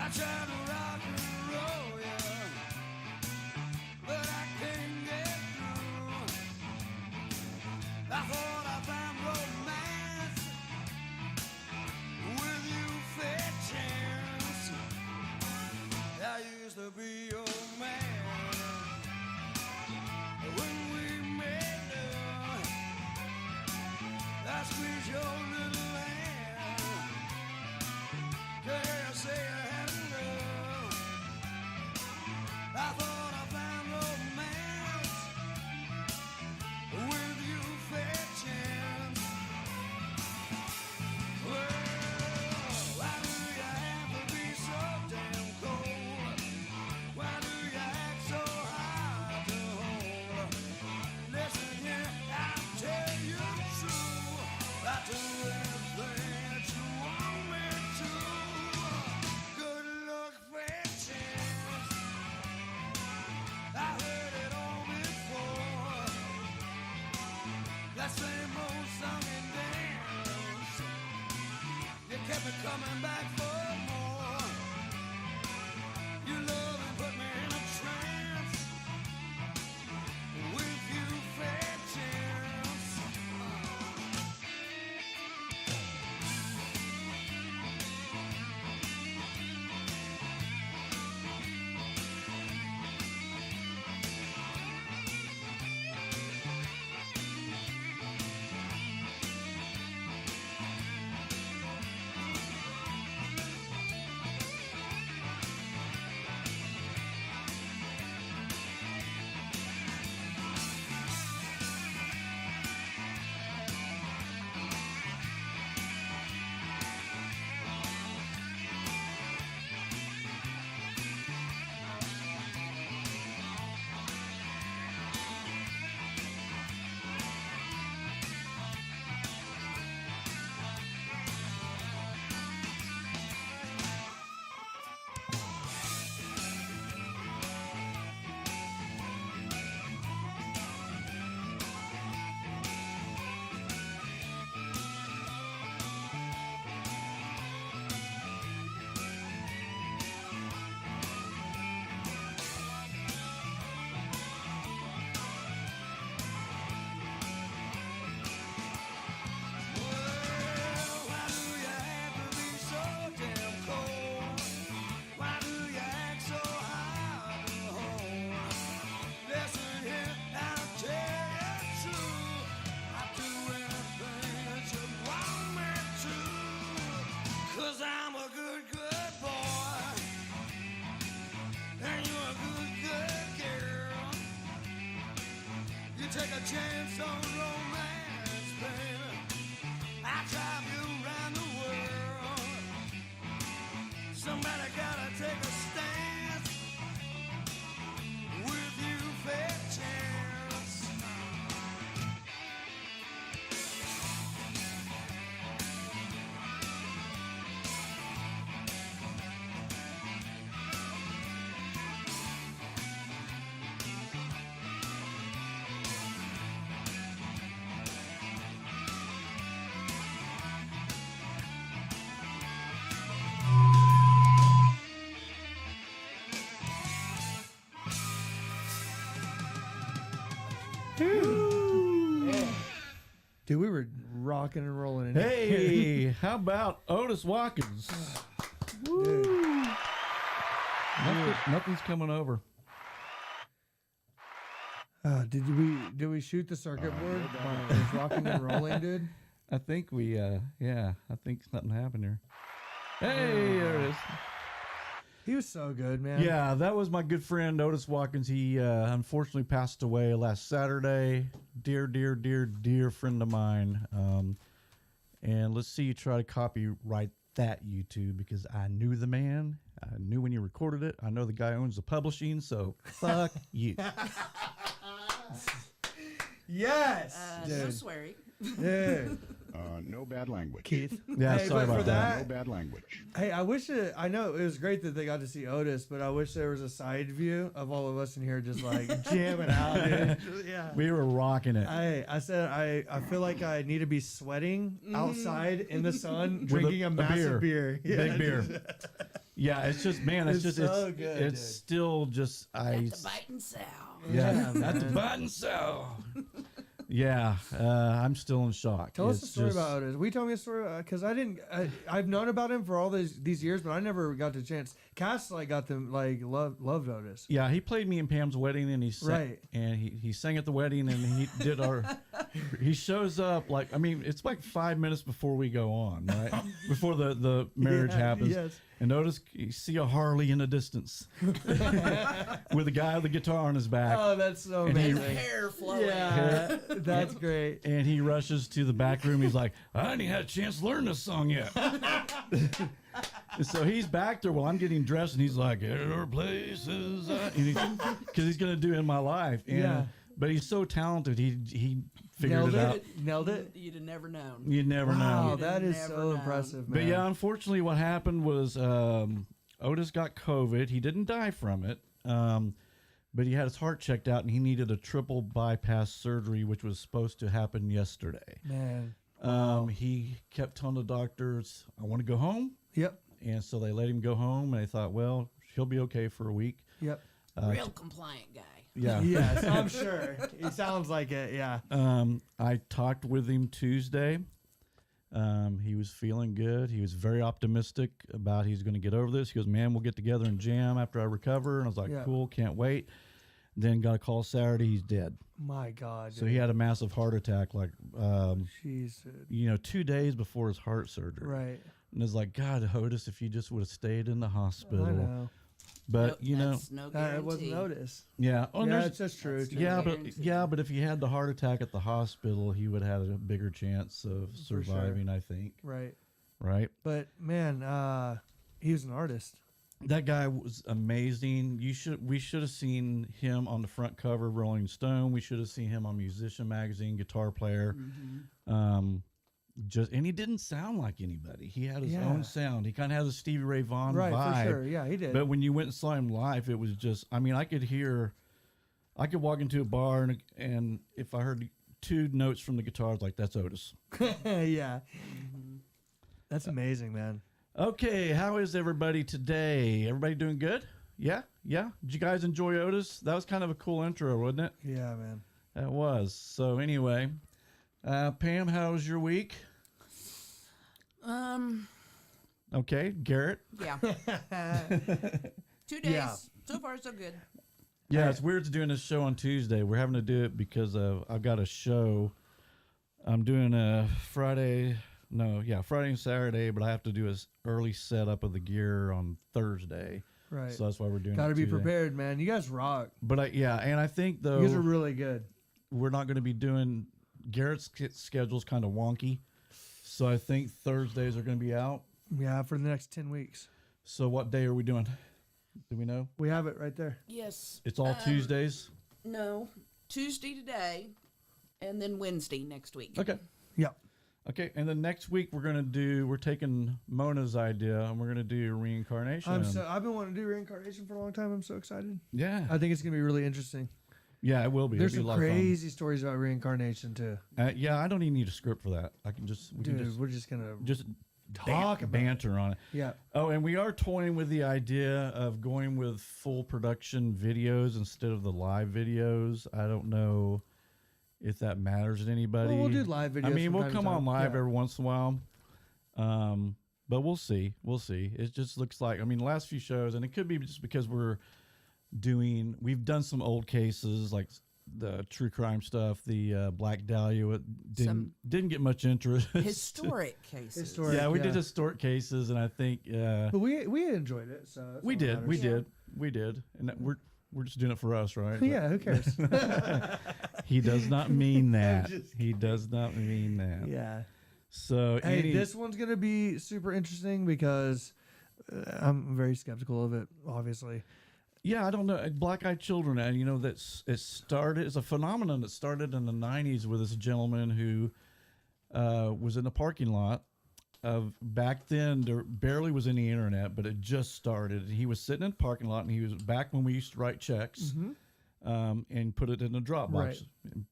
I tried to rock and roll, yeah, but I can't get through. I thought I found romance with you, fair chance. I used to be your man. When we met, I squeezed your little hand. Can you say I had enough? I thought I found romance with you, fair chance. Well, why do you have to be so damn cold? Why do you act so hard to hold? Listen here, I'll tell you true. I do everything that you want me to. Good luck, fair chance. I heard it all before. That same old song and dance. You kept me coming back for more. Your love and put me in a trance. With you, fair chance. Cause I'm a good, good boy. And you're a good, good girl. You take a chance on romance, baby. I'll drive you around the world. Somebody gotta take a stance with you, fair chance. Dude, we were rocking and rolling in Hey, how about Otis Watkins? Woo. Nothing's coming over. Did we shoot the circuit board while it was rocking and rolling, dude? I think we, I think something happened here. Hey, there it is. He was so good, man. Yeah, that was my good friend Otis Watkins. He unfortunately passed away last Saturday. Dear friend of mine. And let's see you try to copyright that, YouTube, because I knew the man. I knew when you recorded it. I know the guy owns the publishing, so fuck you. Yes. No swearing. Dude. No bad language. Keith. Yeah, Hey, sorry but about for that. No bad language. Hey, I wish I know it was great that they got to see Otis, but I wish there was a side view of all of us in here just like jamming out, dude. Yeah. We were rocking it. I said I feel like I need to be sweating outside in the sun, drinking a massive beer. Yeah, Big beer. Yeah, it's just man, it's just so it's good, it's dude. still just At the bite and sow. yeah, Yeah, at the man. button so. Yeah, I'm still in shock. Tell us It's a story just- about Otis. We told me a story because I've known about him for all these years, but I never got the chance. Cass got them loved Otis. Yeah, he played me in Pam's wedding, and he sang, Right. and he sang at the wedding, and he did our. He shows up it's like 5 minutes before we go on, right? Before the marriage Yeah, happens, yes. and notice you see a Harley in the distance with a guy with a guitar on his back, Oh, that's so And he- amazing. Hair flowing. Yeah, that's great. and he rushes to the back room. He's like, "I haven't had a chance to learn this song yet." And so he's back there while I'm getting dressed, and he's like, "There are places," because he's gonna do "In My Life." And, Yeah. But he's so talented. He figured Nailed it out. it. Nailed it. You'd have never known. You never Wow, know. that is Never so know. impressive, man. But yeah, unfortunately, what happened was Otis got COVID. He didn't die from it, but he had his heart checked out, and he needed a triple bypass surgery, which was supposed to happen yesterday. Man. He kept telling the doctors, "I want to go home," Yep. and so they let him go home. And they thought, well, he'll be okay for a week. Yep. Real compliant guy. Yeah. Yes, I'm sure. He sounds like it. Yeah. I talked with him Tuesday. He was feeling good. He was very optimistic about he's going to get over this. He goes, "Man, we'll get together and jam after I recover." And I was like, Yeah. "Cool, can't wait." Then got a call Saturday. He's dead. My God. So he had a massive heart attack, Jeez, dude. 2 days before his heart surgery. Right. And it's like, God, Otis, if you just would have stayed in the hospital. I know. But That's no guarantee. It wasn't Otis. yeah. Oh, and Yeah, there's- that's true. That's too. Yeah, guarantee. but if he had the heart attack at the hospital, he would have had a bigger chance of sure. surviving, I think. Right. Right? But man, he was an artist. That guy was amazing. We should have seen him on the front cover of Rolling Stone. We should have seen him on Musician Magazine, guitar player. And he didn't sound like anybody. He had his Yeah. own sound. He kind of has a Stevie Ray Vaughan Right, vibe. for sure. Yeah, he did. But when you went and saw him live, it was just, I could walk into a bar and if I heard 2 notes from the guitar, I was like, that's Otis. yeah. That's amazing, man. Okay, how is everybody today? Everybody doing good? Yeah? Yeah? Did you guys enjoy Otis? That was kind of a cool intro, wasn't it? Yeah, man. That was. So anyway, Pam, how was your week? Okay, Garrett? Yeah. 2 days. Yeah. So far, so good. Yeah, it's weird to doing this show on Tuesday. We're having to do it because I've got a show. I'm doing a Friday and Saturday, but I have to do an early setup of the gear on Thursday. Right. So that's why we're doing Got to it be Tuesday. prepared, man. You guys rock. But and I think though You guys are really good. we're not going to be doing Garrett's schedule's kind of wonky. So I think Thursdays are going to be out. Yeah, for the next 10 weeks. So what day are we doing? Do we know? We have it right there. Yes. It's all Tuesdays. No. Tuesday today, and then Wednesday next week. Okay. Yeah. Okay, and then next week we're taking Mona's idea and we're gonna do reincarnation. I've been wanting to do reincarnation for a long time. I'm so excited. Yeah, I think it's gonna be really interesting. yeah, it will be. There's It'll some be a lot of crazy stories about reincarnation too. fun. Yeah, I don't even need a script for that. I can just we Dude, can just we're just gonna talk about banter on it. Yeah. Oh, and we are toying with the idea of going with full production videos instead of the live videos. I don't know if that matters to anybody. Well, we'll do live videos I mean, from we'll time to come on time. live Yeah. every once in a while. But we'll see. We'll see. It just looks like, I mean, the last few shows, and it could be just because we've done some old cases like the true crime stuff, the Black Dahlia. It didn't get much interest. Historic cases. Historic. Yeah, we did historic cases, and I think But we enjoyed it. So that's we all that did, matters. we did, and that we're just doing it for us, right? Yeah. Who cares? He does not mean that. He does not mean that. yeah. So Hey, this one's gonna be super interesting because I'm very skeptical of it. Obviously. yeah, I don't know. Black-eyed children, and it's a phenomenon that started in the 90s with this gentleman who was in the parking lot. Back then, there barely was any internet, but it just started. He was sitting in the parking lot, and he was back when we used to write checks and put it in a Dropbox. Right.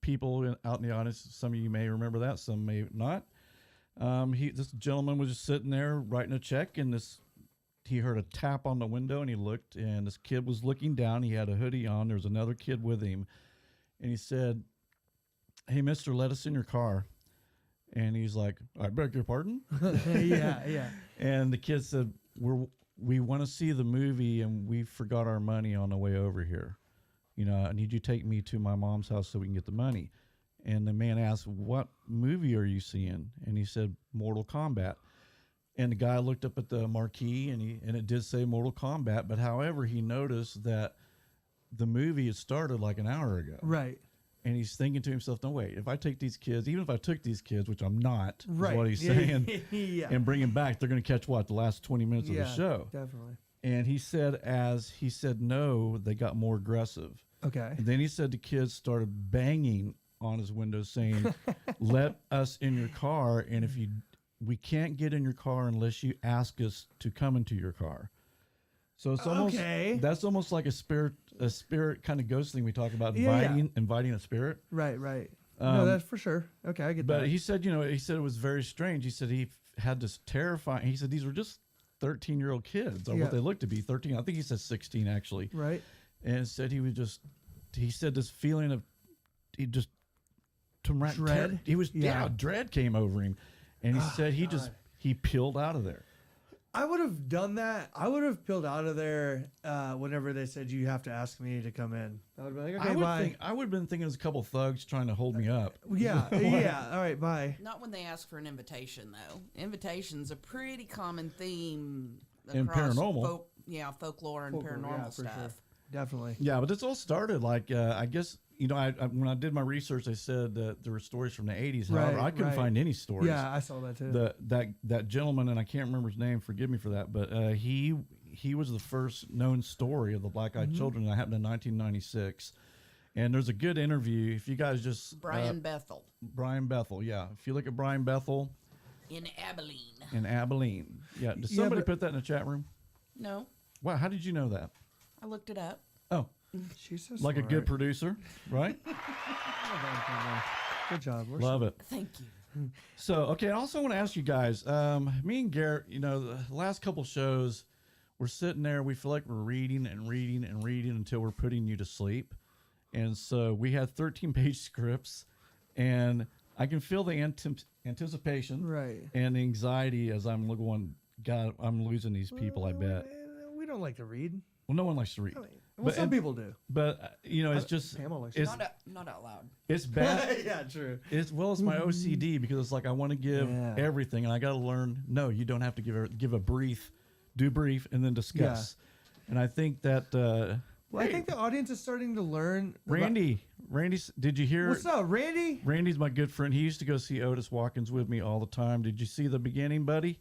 People out in the audience, some of you may remember that, some may not. This gentleman was just sitting there writing a check, and this he heard a tap on the window, and he looked, and this kid was looking down. He had a hoodie on. There was another kid with him, and he said, "Hey, mister, let us in your car." And he's like, "I beg your pardon?" Yeah. And the kid said, we want to see the movie, and we forgot our money on the way over here. I need you to take me to my mom's house so we can get the money. And the man asked, "What movie are you seeing?" And he said, "Mortal Kombat." And the guy looked up at the marquee, and it did say Mortal Kombat. But however, he noticed that the movie had started like an hour ago. Right. And he's thinking to himself, "No, wait, if I take these kids, even if I took these kids, which I'm not," Right. is what he's saying, Yeah. and bring them back, they're going to catch the last 20 minutes of the show. Definitely. And he said, no, they got more aggressive. Okay. And then he said the kids started banging on his window saying, "Let us in your car. And we can't get in your car unless you ask us to come into your car." So it's almost, that's almost like a spirit kind of ghost thing we talk about, inviting a spirit. Right. No, that's for sure. Okay, I get that. But he said, it was very strange. He said he had this terrifying, he said these were just 13-year-old kids, or what they looked to be, 13. I think he said 16 actually. Right. And said he said this feeling of, Dread? Dread came over him. And he said he peeled out of there. I would have done that. I would have peeled out of there whenever they said you have to ask me to come in. I would have been like, okay, bye. I would have been thinking it was a couple thugs trying to hold me up. Yeah. All right, bye. Not when they ask for an invitation, though. Invitation's a pretty common theme In paranormal. Folklore and paranormal yeah, for stuff. sure. Definitely. Yeah, but this all started like, I guess, I when I did my research, they said that there were stories from the 80s. However, I couldn't find any stories. Yeah, I saw that too. That gentleman, and I can't remember his name, forgive me for that, but he was the first known story of the black-eyed children that happened in 1996. And there's a good interview. If you guys just... Brian Bethel. Brian Bethel, yeah. If you look at Brian Bethel... In Abilene. Yeah. Did somebody put that in the chat room? No, Wow, how did you know that? I looked it up. Oh, She's so like a smart. good producer, right? Good job. Love it. Thank you. So, okay, I also want to ask you guys, me and Garrett, the last couple shows, we're sitting there, we feel like we're reading until we're putting you to sleep. And so we had 13-page scripts, and I can feel the anticipation and the anxiety as I'm going, God, I'm losing these people, I bet. We don't like to read. Well, no one likes to read. Well, some people do. But, it's just... Pamela likes it's, Not out loud. it's bad. Yeah, true. It's my OCD, because it's like I want to give everything, and I got to learn. No, you don't have to give a brief, do brief, and then discuss. And I think that. I think the audience is starting to learn. Randy's. Did you hear? What's up, Randy? Randy's my good friend. He used to go see Otis Watkins with me all the time. Did you see the beginning, buddy?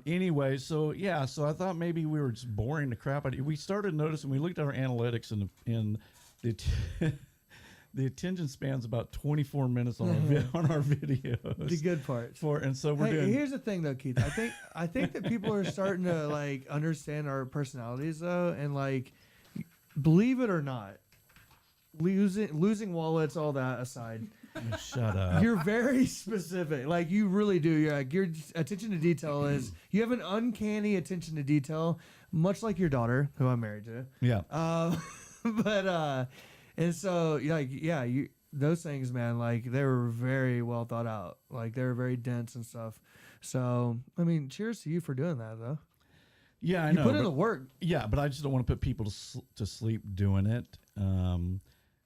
Anyway, so I thought maybe we were just boring the crap out of you. We started noticing, we looked at our analytics, and the the attention span's about 24 minutes on our videos. The good part. And so we're doing. Here's the thing, though, Keith. I think that people are starting to like understand our personalities, though, and like, believe it or not, losing wallets, all that aside. Shut up. You're very specific. Like, you really do. You're like, your attention to detail is, you have an uncanny attention to detail, much like your daughter, who I'm married to. Yeah. And so, those things, man, like, they were very well thought out. Like, they were very dense and stuff. So, I mean, cheers to you for doing that, though. Yeah, I you know. You put in the work. Yeah, but I just don't want to put people to sleep doing it.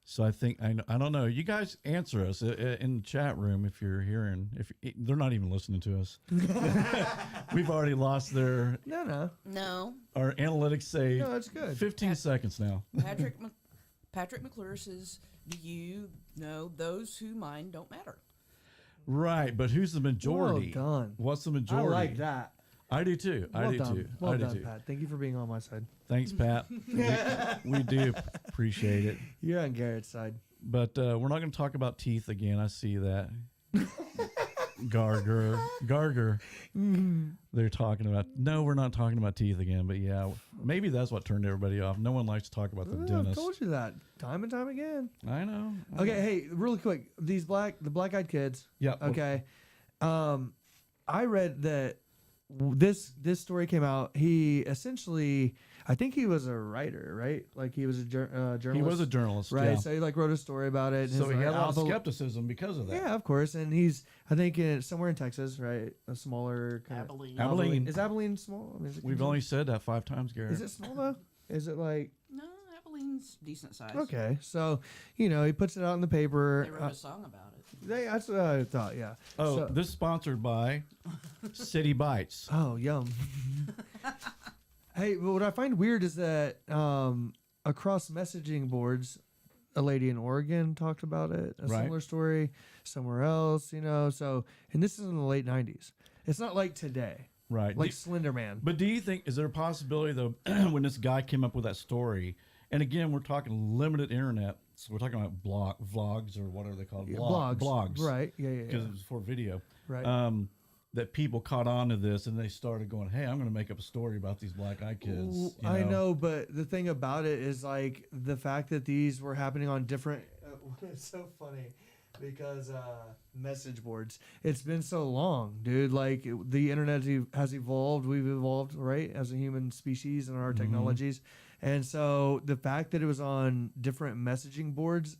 So I think I don't know. You guys answer us in the chat room if you're hearing. If they're not even listening to us, we've already lost their. No. Our analytics say no, that's good. 15 seconds now. Patrick McClure says, "Do you know those who mind don't matter?" Right, but who's the majority? Well done. What's the majority? I like that. I do too. Well I do done. too. Well I do done, too. Pat. Thank you for being on my side. Thanks, Pat. we do appreciate it. You're on Garrett's side. But we're not going to talk about teeth again. I see that. Garger. They're talking about. No, we're not talking about teeth again. But yeah, maybe that's what turned everybody off. No one likes to talk about the I've dentist. told you that time and time again. I know. Okay, hey, really quick. The black-eyed kids. Yeah. Okay. I read that this story came out. He essentially, I think he was a writer, right? Like he was a journalist. He was a journalist, right? yeah. So he like wrote a story about it. So His, he had a lot of album- skepticism because of that. Yeah, of course. And he's, I think, somewhere in Texas, right? A smaller kind Abilene. Abilene. Is Abilene small? I mean, is it We've considered- only said that 5 times, Garrett. Is it small though? Is it like No, Abilene's decent size. okay? So he puts it out in the paper. They wrote a song about it. That's what I thought. Yeah. Oh, So- this is sponsored by City Bites. Oh, yum. Hey, but what I find weird is that across messaging boards, a lady in Oregon talked about it, a Right. similar story somewhere else, So, and this is in the late 90s. It's not like today, Right. like Slender Man. But do you think, is there a possibility, though, when this guy came up with that story, and again, we're talking limited internet, so we're talking about vlogs or whatever they call it, blogs. Right. Yeah. Because it was for video. Right. That people caught on to this and they started going, hey, I'm going to make up a story about these black-eyed kids. Ooh, I know, but the thing about it is like the fact that these were happening on different. It's so funny because message boards. It's been so long, dude. Like the internet has evolved. We've evolved, right, as a human species and our technologies. And so the fact that it was on different messaging boards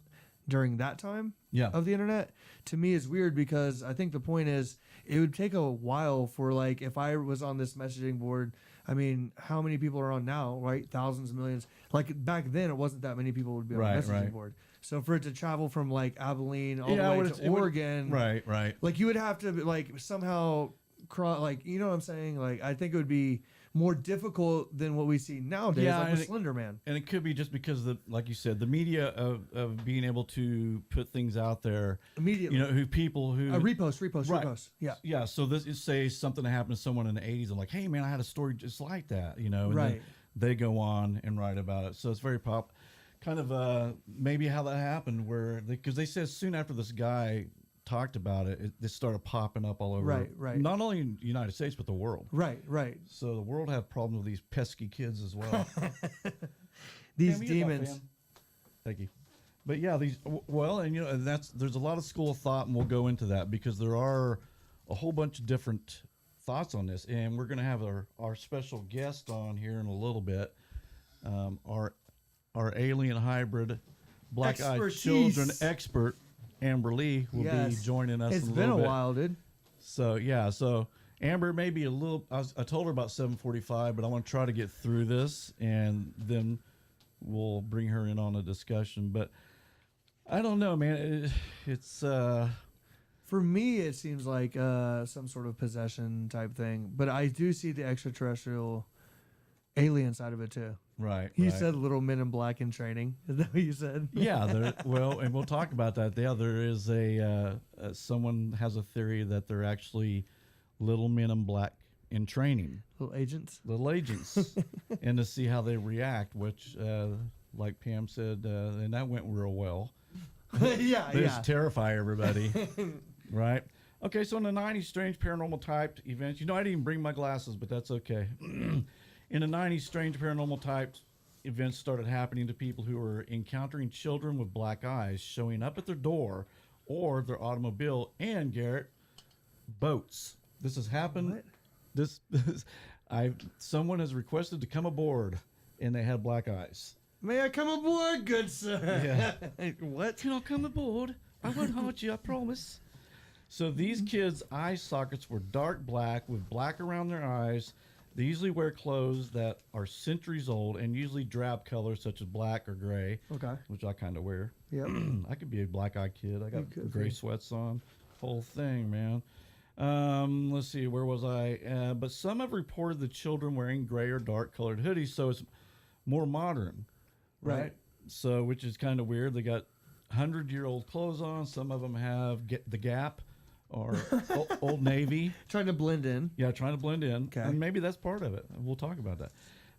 during that time Yeah. of the internet to me is weird because I think the point is it would take a while for like if I was on this messaging board. I mean, how many people are on now, right? Thousands, millions. Like back then, it wasn't that many people would be on Right, a messaging right. board. So for it to travel from like Abilene all Yeah, the way it to would- Oregon, Right. like you would have to like somehow cross, like you know what I'm saying? Like I think it would be more difficult than what we see nowadays, Yeah, like and with it- Slender Man. And it could be just because, like you said, the media of being able to put things out there, Immediately, who people who... repost. Yeah, Yeah, so this is say something that happened to someone in the 80s. I'm like, hey, man, I had a story just like that, and then Right. they go on and write about it. So it's very kind of maybe how that happened, where because they said soon after this guy talked about it, this started popping up all over, Right. not only in the United States, but the world. right. So the world have problems with these pesky kids as well. These Fam, you get that, demons. fam. Thank you. But yeah, and there's a lot of school of thought, and we'll go into that because there are a whole bunch of different thoughts on this, and we're going to have our special guest on here in a little bit, our alien hybrid black-eyed Expertise. children expert, Amber Lee, will be Yes. joining us. It's in a been little a bit. while, dude. So yeah, Amber may be a little. I told her about 7:45, but I want to try to get through this, and then we'll bring her in on a discussion. But I don't know, man. It's For me, it seems like some sort of possession type thing, but I do see the extraterrestrial alien side of it too. right. You right. said little men in black in training. Is that what you said? Yeah, well, and we'll talk about that. Yeah, there is someone has a theory that they're actually little men in black in training, Little agents. little agents, and to see how they react. Which, like Pam said, and that went real well. yeah, They yeah. just terrify everybody, right? Okay, so in the 90s, strange paranormal type events. I didn't even bring my glasses, but that's okay. In the 90s, strange paranormal type events started happening to people who were encountering children with black eyes showing up at their door or their automobile, and Garrett, boats. This has happened. What? This someone has requested to come aboard, and they had black eyes. May I come aboard, good sir? Yeah. What? Can I come aboard? I won't hurt you, I promise. So these kids' eye sockets were dark black with black around their eyes. They usually wear clothes that are centuries old and usually drab colors such as black or gray, Okay. which I kind of wear. Yep. I could be a black-eyed kid. I got could gray be. sweats on, whole thing, man. Let's see, where was I? But some have reported the children wearing gray or dark-colored hoodies, so it's more modern, right? So, which is kind of weird. They got 100-year-old clothes on. Some of them have the Gap or Old Navy. Trying to blend in. Yeah, trying to blend in. Okay. And maybe that's part of it. We'll talk about that.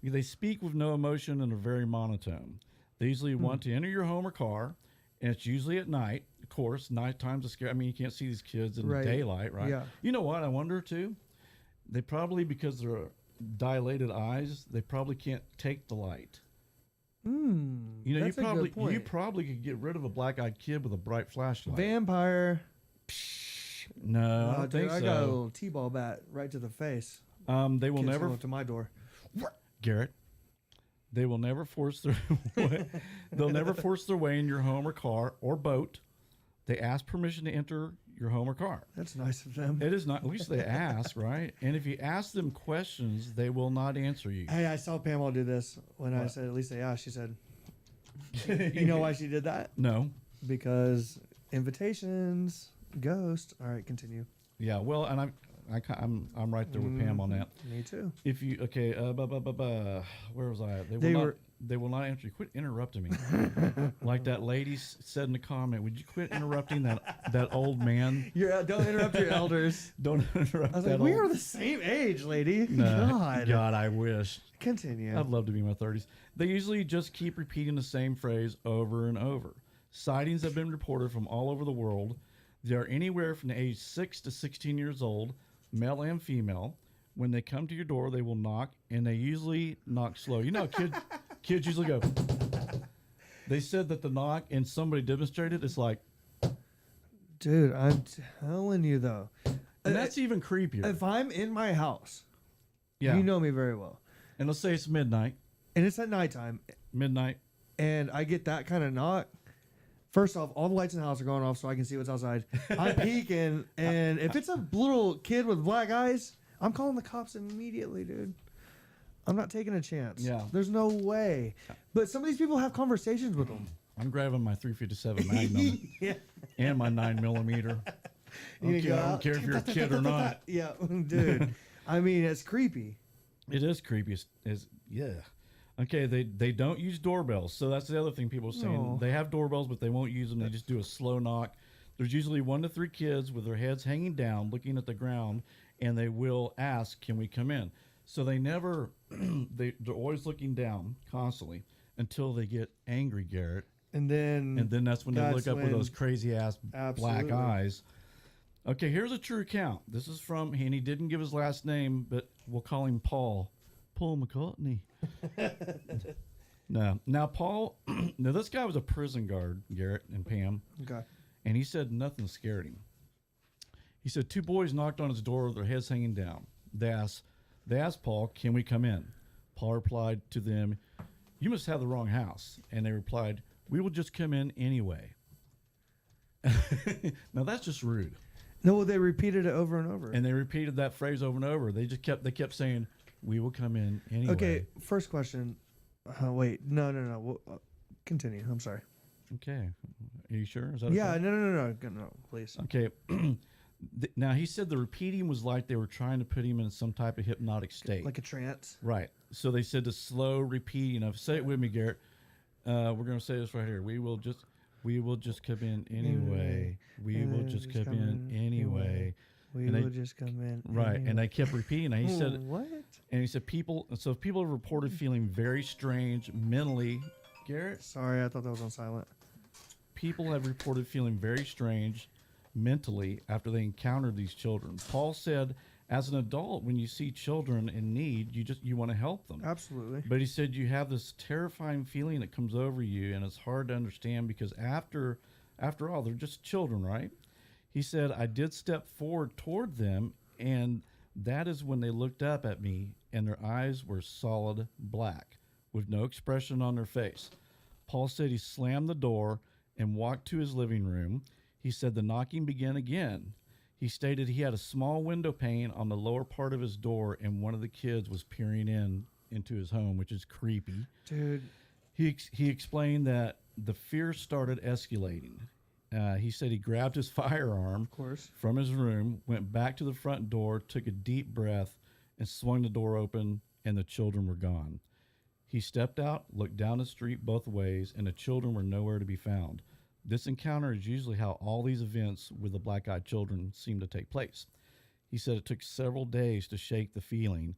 They speak with no emotion and are very monotone. They usually want to enter your home or car, and it's usually at night. Of course, nighttime's a scare. I mean, you can't see these kids in Right. the daylight, right? Yeah. You know what? I wonder, too. They probably, because they're dilated eyes, they probably can't take the light. That's you a good point. you probably could get rid of a black-eyed kid with a bright flashlight. Vampire. No, I Oh, don't dude, think I so. got a little T-ball bat right to the face. They will Kids never come up to my door. Garrett. They will never force their way, they'll never force their way in your home or car or boat. They ask permission to enter your home or car. That's nice of them. It is not. At least they ask, right? And if you ask them questions, they will not answer you. Hey, I saw Pamela do this when I said at least they asked. She said, "You know why she did that? No. Because invitations, ghost." All right, continue. Yeah. Well, and I'm right there with Pam on that. Me too. If you where was I? They will not answer you. Quit interrupting me. Like that lady said in the comment, would you quit interrupting that old man? Don't interrupt your elders. Don't interrupt I was that like, old. we are the same age, lady. No, God. I wish. Continue. I'd love to be in my 30s. They usually just keep repeating the same phrase over and over. Sightings have been reported from all over the world. They are anywhere from the age 6 to 16 years old, male and female. When they come to your door, they will knock, and they usually knock slow. You know, kids usually go. They said that the knock, and somebody demonstrated, it's like. Dude, I'm telling you, though. And that's even creepier. If I'm in my house, Yeah. you know me very well, And let's say it's midnight. and it's at nighttime, Midnight. and I get that kind of knock, first off, all the lights in the house are going off so I can see what's outside. I'm peeking, and if it's a little kid with black eyes, I'm calling the cops immediately, dude. I'm not taking a chance. Yeah. There's no way. But some of these people have conversations with them. I'm grabbing my 357 Magnum Yeah. and my 9mm. You Okay, go I don't out, care if you're a kid or not. Yeah, dude. I mean, it's creepy. It is creepy. Yeah. Okay, they don't use doorbells. So that's the other thing people are saying. No. They have doorbells, but they won't use them. They just do a slow knock. There's usually 1 to 3 kids with their heads hanging down, looking at the ground, and they will ask, can we come in? So they never, they're always looking down constantly until they get angry, Garrett. And then That's when they That's look up with when- those crazy ass black Absolutely. eyes. Okay, here's a true account. This is from, and he didn't give his last name, but we'll call him Paul. Paul McCartney. No. Now, Paul, now this guy was a prison guard, Garrett and Pam, Okay. and he said nothing scared him. He said 2 boys knocked on his door with their heads hanging down. They asked Paul, can we come in? Paul replied to them, you must have the wrong house. And they replied, we will just come in anyway. Now, that's just rude. No, they repeated it over and over. And they repeated that phrase over and over. They kept saying, we will come in anyway. Okay, first question. Wait, no. Well, continue. I'm sorry. Okay. Are you sure? Is that Yeah, okay? no, please. Okay. Now, he said the repeating was like they were trying to put him in some type of hypnotic state. Like a trance. Right. So they said the slow repeating of, say it with me, Garrett. We're going to say this right here. We will just come in anyway. We will just come in anyway. We And they- will just come in. Right. anyway. And they kept repeating that. He said, What? and he said people have reported feeling very strange mentally. Garrett, Sorry, I thought that was on silent. people have reported feeling very strange mentally after they encountered these children. Paul said, as an adult, when you see children in need, you want to help them. Absolutely. But he said you have this terrifying feeling that comes over you, and it's hard to understand because after all, they're just children, right? He said, I did step forward toward them, and that is when they looked up at me, and their eyes were solid black, with no expression on their face. Paul said he slammed the door and walked to his living room. He said the knocking began again. He stated he had a small window pane on the lower part of his door, and one of the kids was peering into his home, which is creepy. Dude, He explained that the fear started escalating. He said he grabbed his firearm of course. from his room, went back to the front door, took a deep breath, and swung the door open, and the children were gone. He stepped out, looked down the street both ways, and the children were nowhere to be found. This encounter is usually how all these events with the black-eyed children seem to take place. He said it took several days to shake the feeling,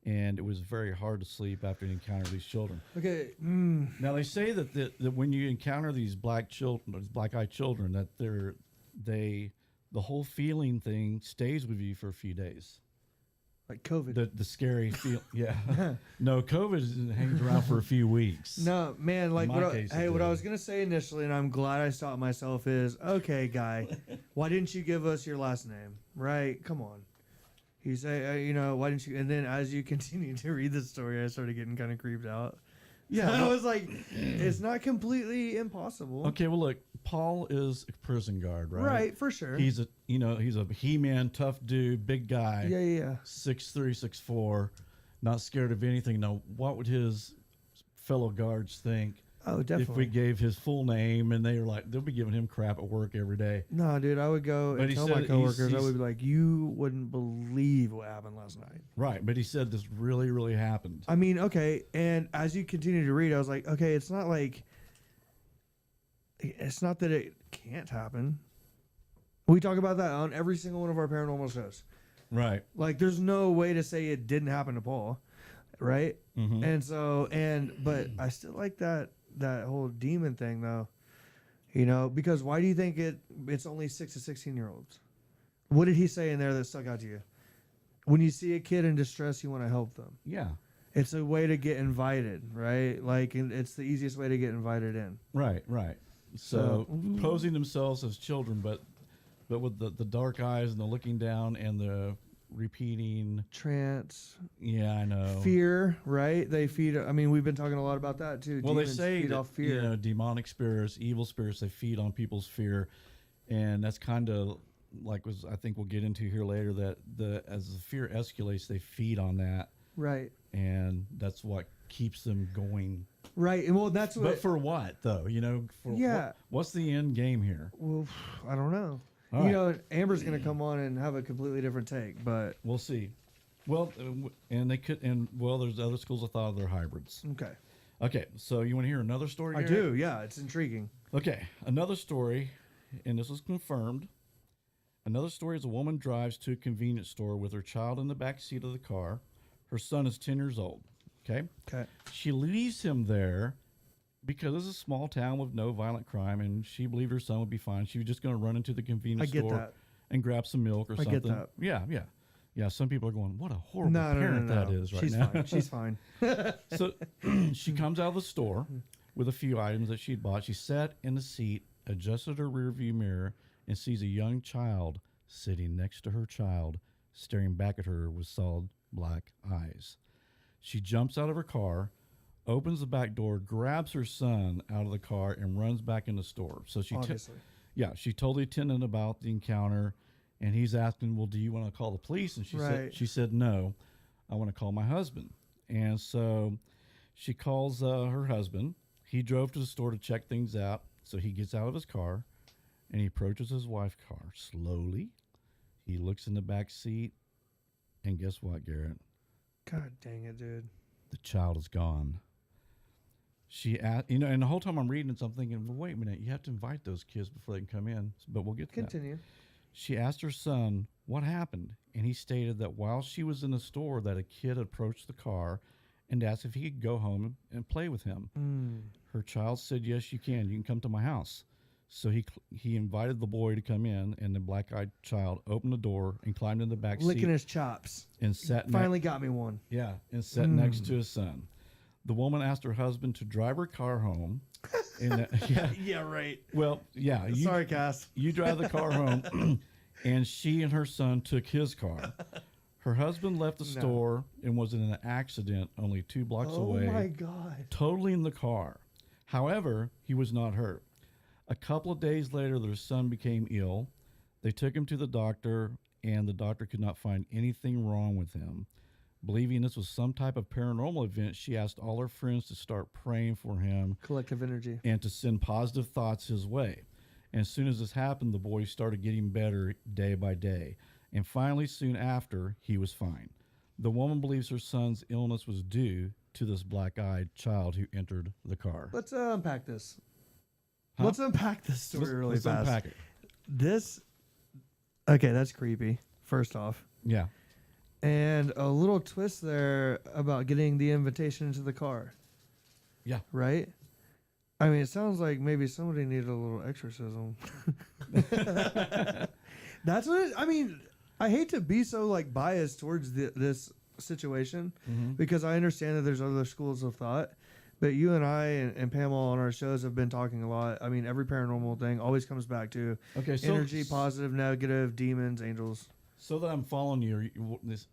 and it was very hard to sleep after he encountered these children. Okay. Now they say that when you encounter these black-eyed children, that the whole feeling thing stays with you for a few days. Like COVID. The scary feel, yeah. No, COVID hangs around for a few weeks. No, man, like In my what case, it what I did. was gonna say initially, and I'm glad I stopped myself, is okay, guy, why didn't you give us your last name? Right? Come on. He say, you know, why didn't you? And then as you continue to read the story, I started getting kind of creeped out. Yeah, I was like, it's not completely impossible. Okay, well look, Paul is a prison guard, right? Right, for sure. He's a He-Man, tough dude, big guy. Yeah. 6'3", 6'4", not scared of anything. Now, what would his fellow guards think Oh, definitely. if we gave his full name and they were like, they'll be giving him crap at work every day? No, dude, I would go But and he tell said my he's- coworkers, I he's- would be like, you wouldn't believe what happened last night. Right, but he said this really, really happened. I mean, okay, and as you continue to read, I was like, okay, it's not that it can't happen. We talk about that on every single one of our paranormal shows. Right. Like, there's no way to say it didn't happen to Paul, right? Mm-hmm. And so, but I still like that whole demon thing, though. You know, because why do you think it's only 6 to 16-year-olds? What did he say in there that stuck out to you? When you see a kid in distress, you want to help them. Yeah. It's a way to get invited, right? Like, and it's the easiest way to get invited in. Right. So posing themselves as children, but with the dark eyes and the looking down and the repeating. Trance, Yeah, I know. fear, right? They feed. I mean, we've been talking a lot about that too. Well, they Demons say feed that, off fear. demonic spirits, evil spirits, they feed on people's fear, and that's kind of like I think we'll get into here later, that as the fear escalates, they feed on that, Right. and that's what keeps them going. Right. And well, that's what. But for what though? Yeah. What's the end game here? Well, I don't know. All you right. know, Amber's gonna come on and have a completely different take, but We'll see. Well, there's other schools of thought they're hybrids. okay. Okay, so you want to hear another story? I Garrett? do. Yeah, it's intriguing. Okay, another story, and this was confirmed. Another story is a woman drives to a convenience store with her child in the back seat of the car. Her son is 10 years old. Okay. Okay. She leaves him there because it's a small town with no violent crime, and she believed her son would be fine. She was just going to run into the convenience I get store that. and grab some milk or I something. get that. Yeah. Some people are going, "What a horrible No, parent that is right She's now." fine. She's fine. So she comes out of the store with a few items that she'd bought. She sat in the seat, adjusted her rearview mirror, and sees a young child sitting next to her child, staring back at her with solid black eyes. She jumps out of her car, opens the back door, grabs her son out of the car, and runs back in the store. So Obviously. she told the attendant about the encounter, and he's asking, "Well, do you want to call the police?" And she said, "No, I want to call my husband." And so she calls her husband. He drove to the store to check things out. So he gets out of his car, and he approaches his wife's car slowly. He looks in the back seat, and guess what, Garrett? God dang it, dude. The child is gone. She asked, and the whole time I'm reading it, I'm thinking, well, wait a minute, you have to invite those kids before they can come in. But we'll get to that. Continue. She asked her son what happened, and he stated that while she was in the store, that a kid approached the car and asked if he could go home and play with him. Her child said, "Yes, you can. You can come to my house." So he invited the boy to come in, and the black-eyed child opened the door and climbed in the back Licking seat his chops. and sat Finally got me one. and sat next to his son. The woman asked her husband to drive her car home. And Yeah, right. well, yeah. Sorry, Cass. You drive the car home, and she and her son took his car. Her husband left the store and was in an accident only 2 blocks away, Oh my God. totaling the car. However, he was not hurt. A couple of days later, their son became ill. They took him to the doctor, and the doctor could not find anything wrong with him. Believing this was some type of paranormal event, she asked all her friends to start praying for him Collective energy. and to send positive thoughts his way. And as soon as this happened, the boy started getting better day by day. And finally, soon after, he was fine. The woman believes her son's illness was due to this black-eyed child who entered the car. Let's unpack this. Huh? Let's unpack this story really fast. Unpack it. Okay, that's creepy, first off. Yeah. And a little twist there about getting the invitation into the car, Yeah. right? I mean, it sounds like maybe somebody needed a little exorcism. That's what I mean, I hate to be so like biased towards this situation because I understand that there's other schools of thought, but you and I and Pamela on our shows have been talking a lot. I mean, every paranormal thing always comes back to Okay. So energy, positive, negative, demons, angels. So that I'm following you,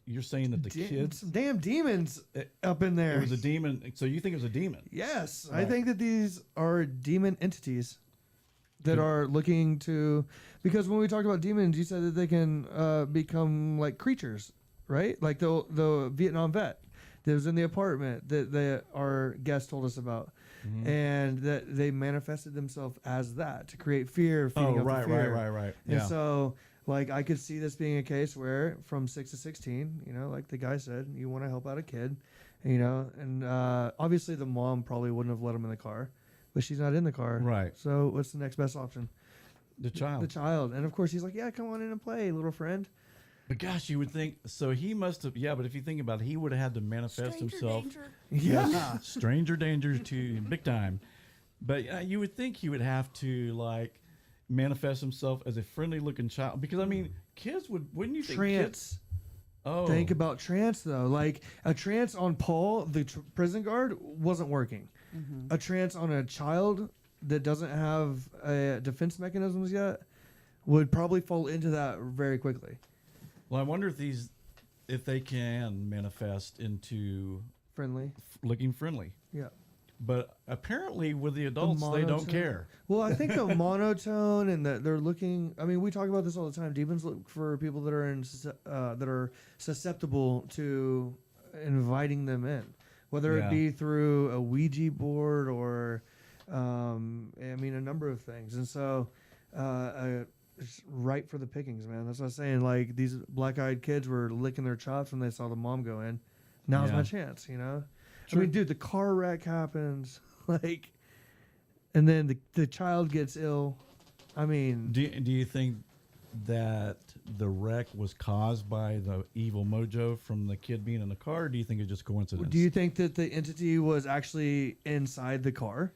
you're saying that the kids, some damn demons up in there. it was a demon. So you think it was a demon? Yes, I Right. think that these are demon entities that are looking to. Because when we talked about demons, you said that they can become like creatures, right? Like the Vietnam vet that was in the apartment that our guest told us about, and that they manifested themselves as that to create fear, feeding off the fear. Right. And Yeah. so, like, I could see this being a case where from 6 to 16, you know, like the guy said, you want to help out a kid, you know, and obviously the mom probably wouldn't have let him in the car, but she's not in the car. Right. So what's the next best option? The child. The child. And of course he's like, yeah, come on in and play, little friend. But gosh, you would think, so he must have, yeah, but if you think about it, he would have had to manifest Stranger himself. danger. Yeah. Stranger danger to big time. But you would think he would have to, like, manifest himself as a friendly looking child. Because, I mean, kids wouldn't you think? Trance. Oh. Think about trance though. Like a trance on Paul, the prison guard, wasn't working. A trance on a child that doesn't have defense mechanisms yet would probably fall into that very quickly. Well, I wonder if they can manifest into Friendly. looking friendly. Yeah. But apparently with the adults, they don't monotone. care. Well, I think the monotone and that they're looking. I mean, we talk about this all the time. Demons look for people that are that are susceptible to inviting them in, whether Yeah. it be through a Ouija board or, I mean, a number of things. And so, it's ripe for the pickings, man. That's what I'm saying. Like these black-eyed kids were licking their chops when they saw the mom go in. Now's Yeah. my chance, you know. Sure. I mean, dude, the car wreck happens, like, and then the child gets ill. I mean, Do you think that the wreck was caused by the evil mojo from the kid being in the car, or do you think it's just coincidence? do you think that the entity was actually inside the car?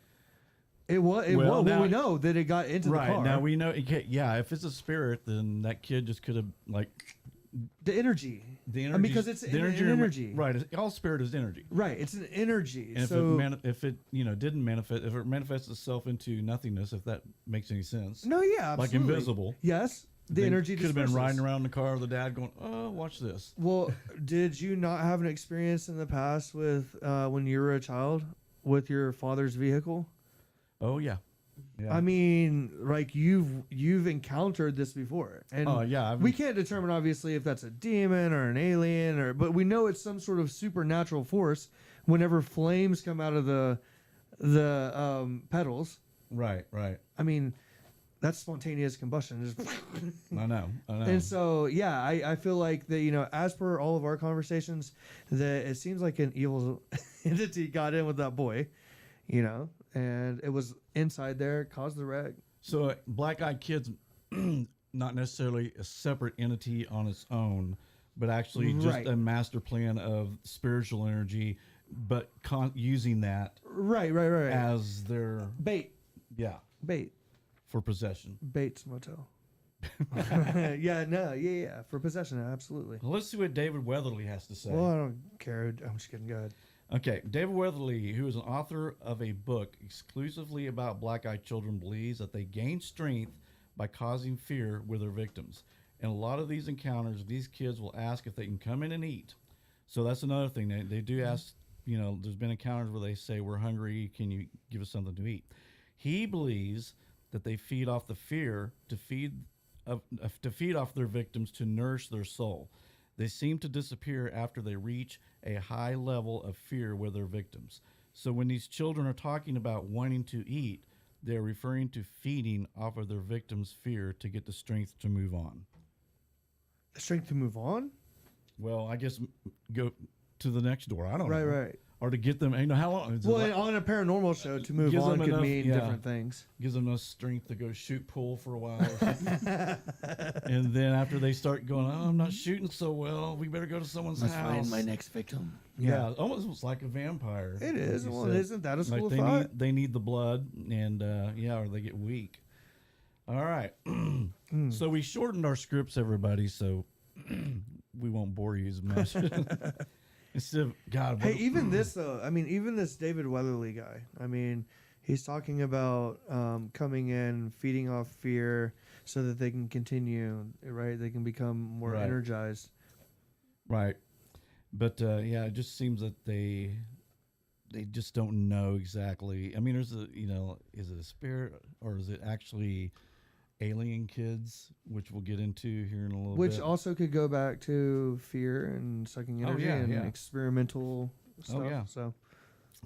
It was. It Well, was. now- Well, we know that it got into right the car. now we know. Yeah, if it's a spirit, then that kid just could have like the energy. the I energy. mean, because it's an energy. Right. All spirit is energy. Right. It's an energy. And so if it didn't manifest, if it manifests itself into nothingness, if that makes any sense, no, yeah, like absolutely. invisible. Yes, the then energy could have been disperses. riding around the car with the dad going, "Oh, watch this." Well, did you not have an experience in the past with when you were a child with your father's vehicle? Oh yeah. Yeah. I mean, like you've encountered this before, and Oh, yeah, we can't determine obviously if that's a demon or an alien, but we know it's some sort of supernatural force. Whenever flames come out of the pedals, Right. I mean, that's spontaneous combustion. Just I know. And so, yeah, I feel like that, you know, as per all of our conversations, that it seems like an evil entity got in with that boy, you know, and it was inside there, caused the wreck. So black-eyed kids, not necessarily a separate entity on its own, but actually just Right. a master plan of spiritual energy, but using that Right. as their Bait. bait for possession. Bates Motel. Yeah, for possession, absolutely. Well, let's see what David Weatherly has to say. Well, I don't care. I'm just kidding. Go ahead. Okay, David Weatherly, who is an author of a book exclusively about black-eyed children, believes that they gain strength by causing fear with their victims. In a lot of these encounters, these kids will ask if they can come in and eat. So that's another thing. They do ask, you know, there's been encounters where they say, "We're hungry. Can you give us something to eat?" He believes that they feed off the fear to feed off their victims to nourish their soul. They seem to disappear after they reach a high level of fear with their victims. So when these children are talking about wanting to eat, they're referring to feeding off of their victims' fear to get the strength to move on. The strength to move on? Well, I guess go to the next door. I don't know. Right. Or to get them, you know, how long? Is it Well, like- on a paranormal show, to move Gives on them could enough- mean yeah. different things. gives them enough strength to go shoot pool for a while. Or something. And then after they start going, "Oh, I'm not shooting so well. We better go to someone's house." next victim. Yeah, almost like a vampire. It is. like you Well, said. isn't that a Like school of they thought? they need the blood, and or they get weak. All right. So we shortened our scripts, everybody, so we won't bore you as much. Instead of God, Hey, even this though. I mean, even this David Weatherly guy. I mean, He's talking about coming in, feeding off fear, so that they can continue. Right, they can become more Right. energized. Right. But yeah, it just seems that they just don't know exactly. I mean, there's a is it a spirit or is it actually alien kids, which we'll get into here in a little Which bit. also could go back to fear and sucking Oh, energy yeah, and yeah. experimental stuff. yeah. So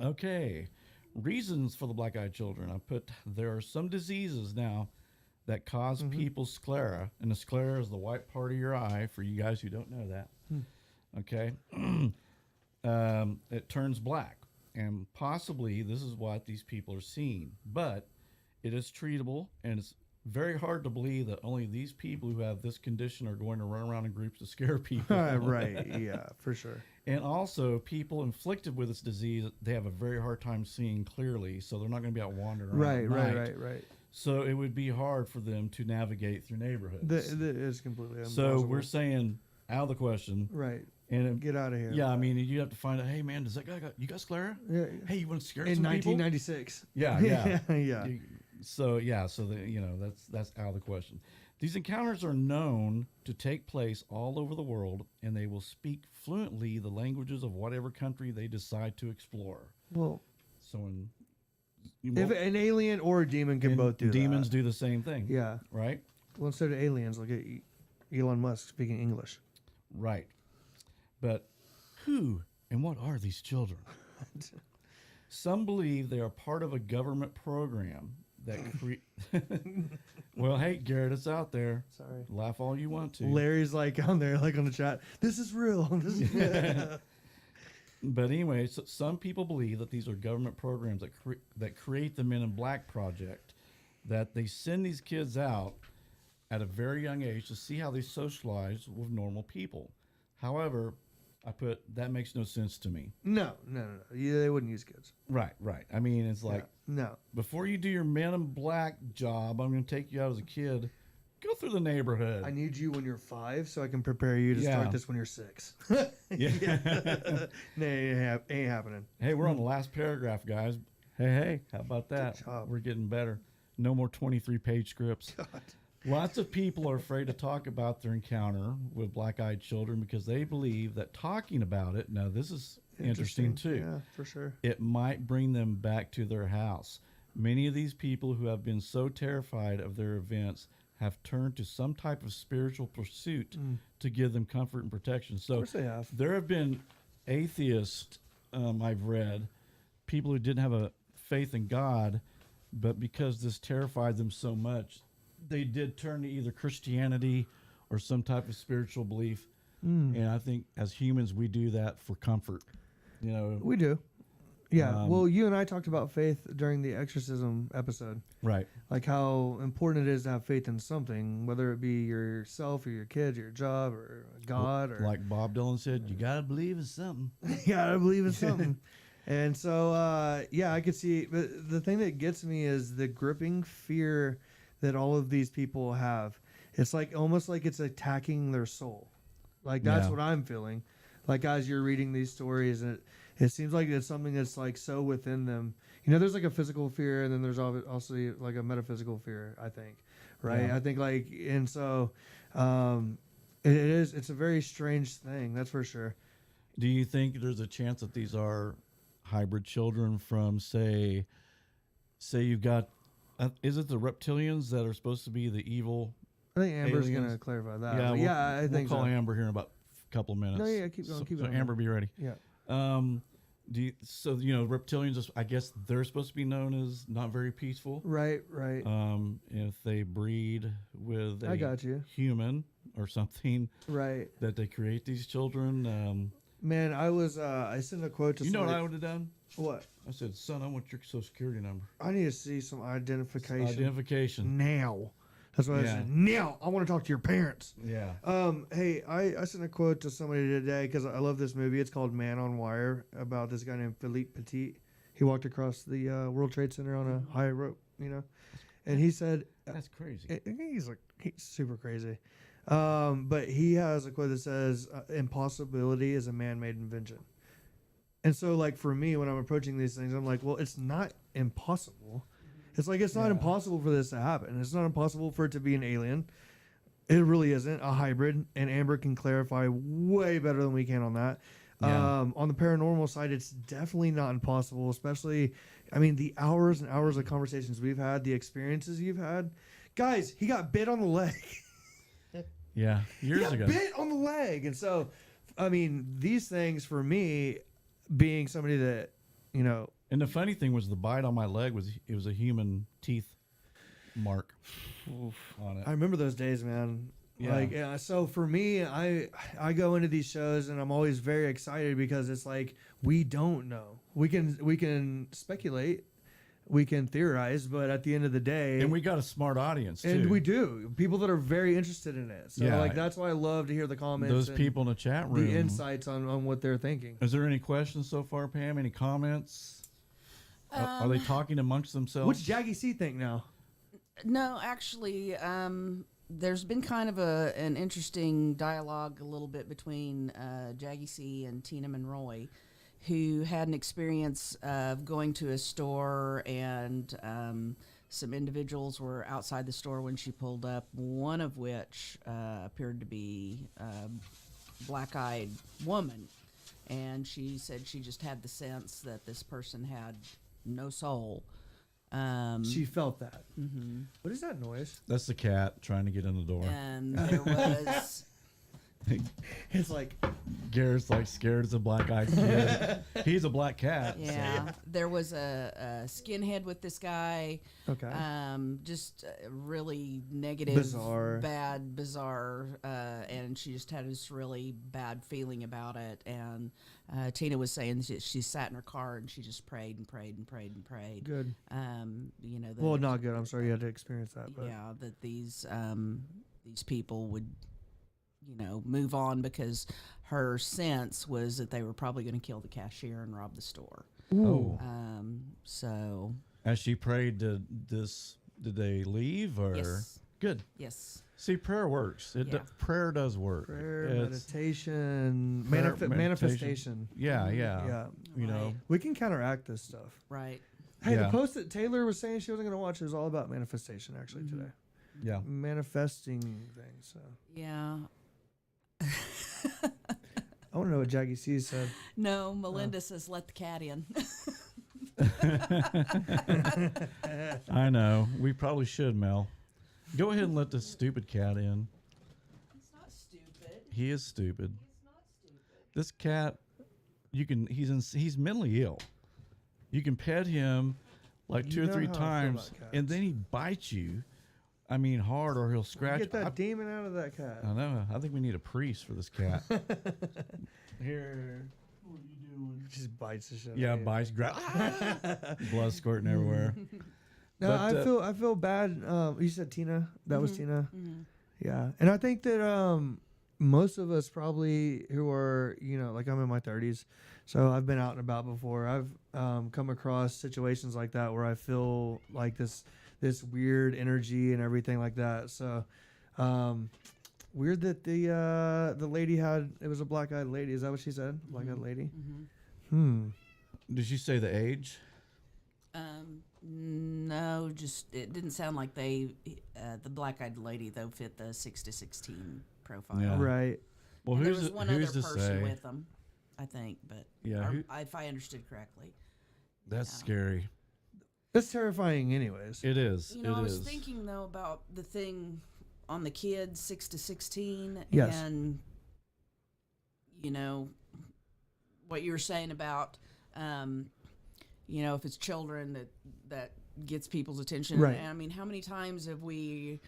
Okay. Reasons for the black-eyed children. I put there are some diseases now that cause people sclera, and the sclera is the white part of your eye. For you guys who don't know that, okay, it turns black, and possibly this is what these people are seeing. But it is treatable, and it's very hard to believe that only these people who have this condition are going to run around in groups to scare people. right, yeah, for sure. And also, people inflicted with this disease, they have a very hard time seeing clearly, so they're not going to be out wandering around at night. Right. So it would be hard for them to navigate through neighborhoods. That is completely So impossible. we're saying out of the question. Right. And Get out of here. yeah, I mean, you have to find out. Hey, man, does that guy got you got sclera? Yeah. Hey, you want to scare In some people? 1996. Yeah. yeah. So that's out of the question. These encounters are known to take place all over the world, and they will speak fluently the languages of whatever country they decide to explore. Well, So when if an alien or a demon can both do demons that. do the same thing. Yeah. Right. Well, instead of aliens, look at Elon Musk speaking English. Right. But who and what are these children? Some believe they are part of a government program that well, hey, Garrett, it's out there. Sorry. Laugh all you want to. Larry's like on there, like on the chat. This is real. This is But anyway, so some people believe that these are government programs that create the Men in Black project, that they send these kids out at a very young age to see how they socialize with normal people. However, I put that makes no sense to me. no. Yeah, they wouldn't use kids. Right. I mean, it's like No. before you do your Men in Black job, I'm going to take you out as a kid. Go through the neighborhood. I need you when you're 5 so I can prepare you to Yeah. start this when you're 6. Yeah. No, ain't happening. Hey, we're on the last paragraph, guys. Hey, how about that? Good job. We're getting better. No more 23-page scripts. Lots of people are afraid to talk about their encounter with black-eyed children because they believe that talking about it, now this is interesting too, Yeah, for sure. it might bring them back to their house. Many of these people who have been so terrified of their events have turned to some type of spiritual pursuit to give them comfort and protection. So Of course they have. there have been atheists, I've read, people who didn't have a faith in God, but because this terrified them so much, they did turn to either Christianity or some type of spiritual belief. And I think as humans, we do that for comfort. You know, We do. Yeah. Well, you and I talked about faith during the exorcism episode. right. Like how important it is to have faith in something, whether it be yourself or your kids, or your job, or God, or Like Bob Dylan said, you got to believe in something. you gotta believe in something. And so, yeah, I could see. But the thing that gets me is the gripping fear that all of these people have. It's like almost like it's attacking their soul. Like that's Yeah. what I'm feeling. Like as you're reading these stories, and it seems like it's something that's like so within them. You know, there's like a physical fear, and then there's also like a metaphysical fear. I think, right? Yeah. I think like, and so, it is. It's a very strange thing. That's for sure. Do you think there's a chance that these are hybrid children from, say you've got, is it the reptilians that are supposed to be the evil? I think Amber's Aliens? gonna clarify that. Yeah, But we'll, yeah, I think we'll call so. Amber here in about a couple of minutes. No, yeah, keep going, keep so going. Amber, be ready. Yeah. So reptilians, I guess they're supposed to be known as not very peaceful. Right. If they breed with I a got you. human or something, Right. that they create these children. Man, I sent a quote to You know what somebody. I would have done? What? I said, son, I want your social security number. I need to see some identification Identification. now. That's what I Yeah. said. Now, I want to talk to your parents. Yeah. Hey, I sent a quote to somebody today because I love this movie. It's called Man on Wire, about this guy named Philippe Petit. He walked across the World Trade Center on a high rope, and he said, That's crazy. he's super crazy. But he has a quote that says, "Impossibility is a man-made invention." And so, like, for me, when I'm approaching these things, I'm like, well, it's not impossible. It's like, it's not impossible for this to happen. It's not impossible for it to be an alien. It really isn't a hybrid. And Amber can clarify way better than we can on that. Yeah. On the paranormal side, it's definitely not impossible, especially, I mean, the hours and hours of conversations we've had, the experiences you've had. Guys, he got bit on the leg. Yeah, years he got ago. bit on the leg. And so, I mean, these things for me, being somebody that, you know, And the funny thing was, the bite on my leg was a human teeth mark on it. I remember those days, man. Yeah. Like, yeah, so for me, I go into these shows and I'm always very excited because it's like we don't know. We can speculate, we can theorize, but at the end of the day, And we got a smart audience too. and we do people that are very interested in it. So Yeah. like that's why I love to hear the comments. Those and people in the chat room. the insights on what they're thinking. Is there any questions so far, Pam? Any comments? Are they talking amongst themselves? What's Jaggy C think now? No, actually, there's been kind of an interesting dialogue a little bit between Jaggy C and Tina Monroy, who had an experience of going to a store and some individuals were outside the store when she pulled up, one of which appeared to be a black-eyed woman. And she said she just had the sense that this person had no soul. She felt that. Mm-hmm. What is that noise? That's the cat trying to get in the door. And there was... It's like Garrett's like scared as a black-eyed kid. He's a black cat. so- Yeah, there was a skinhead with this guy. okay. Just really negative, Bizarre. bizarre, and she just had this really bad feeling about it. And Tina was saying she sat in her car and she just prayed and prayed and prayed and prayed. Good. You know, that, Well, not good. I'm sorry you had to experience that. But yeah, that these people would, you know, move on because her sense was that they were probably going to kill the cashier and rob the store. Oh. So As she prayed, did they leave or? yes, Good. yes. See, prayer works. Yeah. Prayer does work. prayer, It's- meditation, Prayer, manifestation. Yeah, yeah. Yeah. You know, Right. We can counteract this stuff. Right. Hey, Yeah. the post that Taylor was saying she wasn't going to watch was all about manifestation actually Mm-hmm. today. yeah. Manifesting things. So Yeah. I want to know what Jaggy C said. No, Melinda says let the cat in. I know. We probably should, Mel. Go ahead and let this stupid cat in. He's not stupid. He is stupid. He's not stupid. This cat, he's mentally ill. You can pet him like You two or know three how I feel times, about and cats. then he bites you. I mean, hard, or he'll scratch. Get that demon out of that cat. I know. I think we need a priest for this cat. Here. What are you doing? Just bites the shit. Yeah, out of you. bites, blood squirting everywhere. No, But, I feel bad. You said Tina. That was Tina. Mm-hmm. Yeah, and I think that most of us probably who are, you know, like I'm in my 30s, so I've been out and about before. I've come across situations like that where I feel like this weird energy and everything like that. So weird that the lady it was a black-eyed lady. Is that what she said? Black-eyed lady. Did she say the age? No, just it didn't sound like they. The black-eyed lady though fit the 6 to 16 profile. Yeah. Right. Well, And there who's was one who's other to person say? with them, I think, but Yeah, or who- if I understood correctly. That's Yeah. scary. That's terrifying, anyways. It is. You know, I it was is. thinking though about the thing on the kids 6 to 16, Yes. and you know what you were saying about, you know, if it's children that gets people's attention. Right. And I mean, how many times have we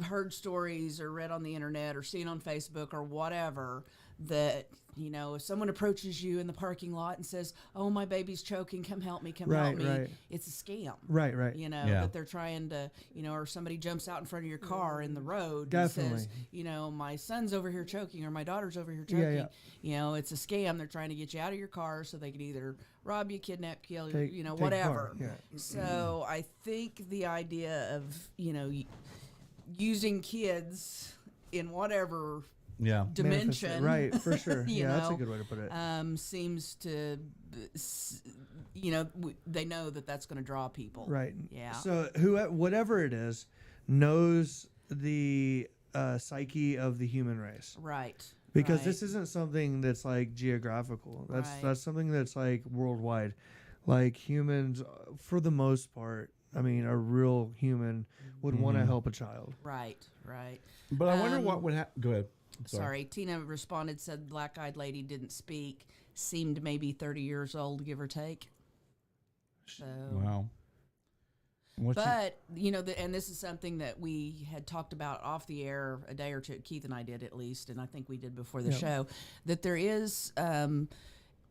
heard stories or read on the internet or seen on Facebook or whatever that, you know, if someone approaches you in the parking lot and says, "Oh, my baby's choking, come help me, come help Right, me," right. it's a scam. Right. You know, Yeah. that they're trying to, you know, or somebody jumps out in front of your car in the road Definitely. and says, you know, my son's over here choking or my daughter's over here Yeah, choking. yeah. You know, it's a scam. They're trying to get you out of your car so they can either rob you, kidnap, kill you, Take- you know, take whatever. car, yeah. So I think the idea of, you know, using kids in whatever Yeah. dimension, Right, for sure. you Yeah, that's a know, good way to put it. seems to, they know that that's going to draw people. Right. Yeah. So whatever it is, knows the psyche of the human race. Right. Because right. this isn't something that's like geographical. Right. That's something that's like worldwide. Like humans, for the most part, I mean, a real human would want to help a child. Right. Right. But I wonder what would happen. Go ahead. I'm Sorry. Tina responded, said black-eyed lady didn't speak, seemed maybe 30 years old, give or take. So. Wow. But, and this is something that we had talked about off the air a day or two, Keith and I did at least, and I think we did before the show, that there is, an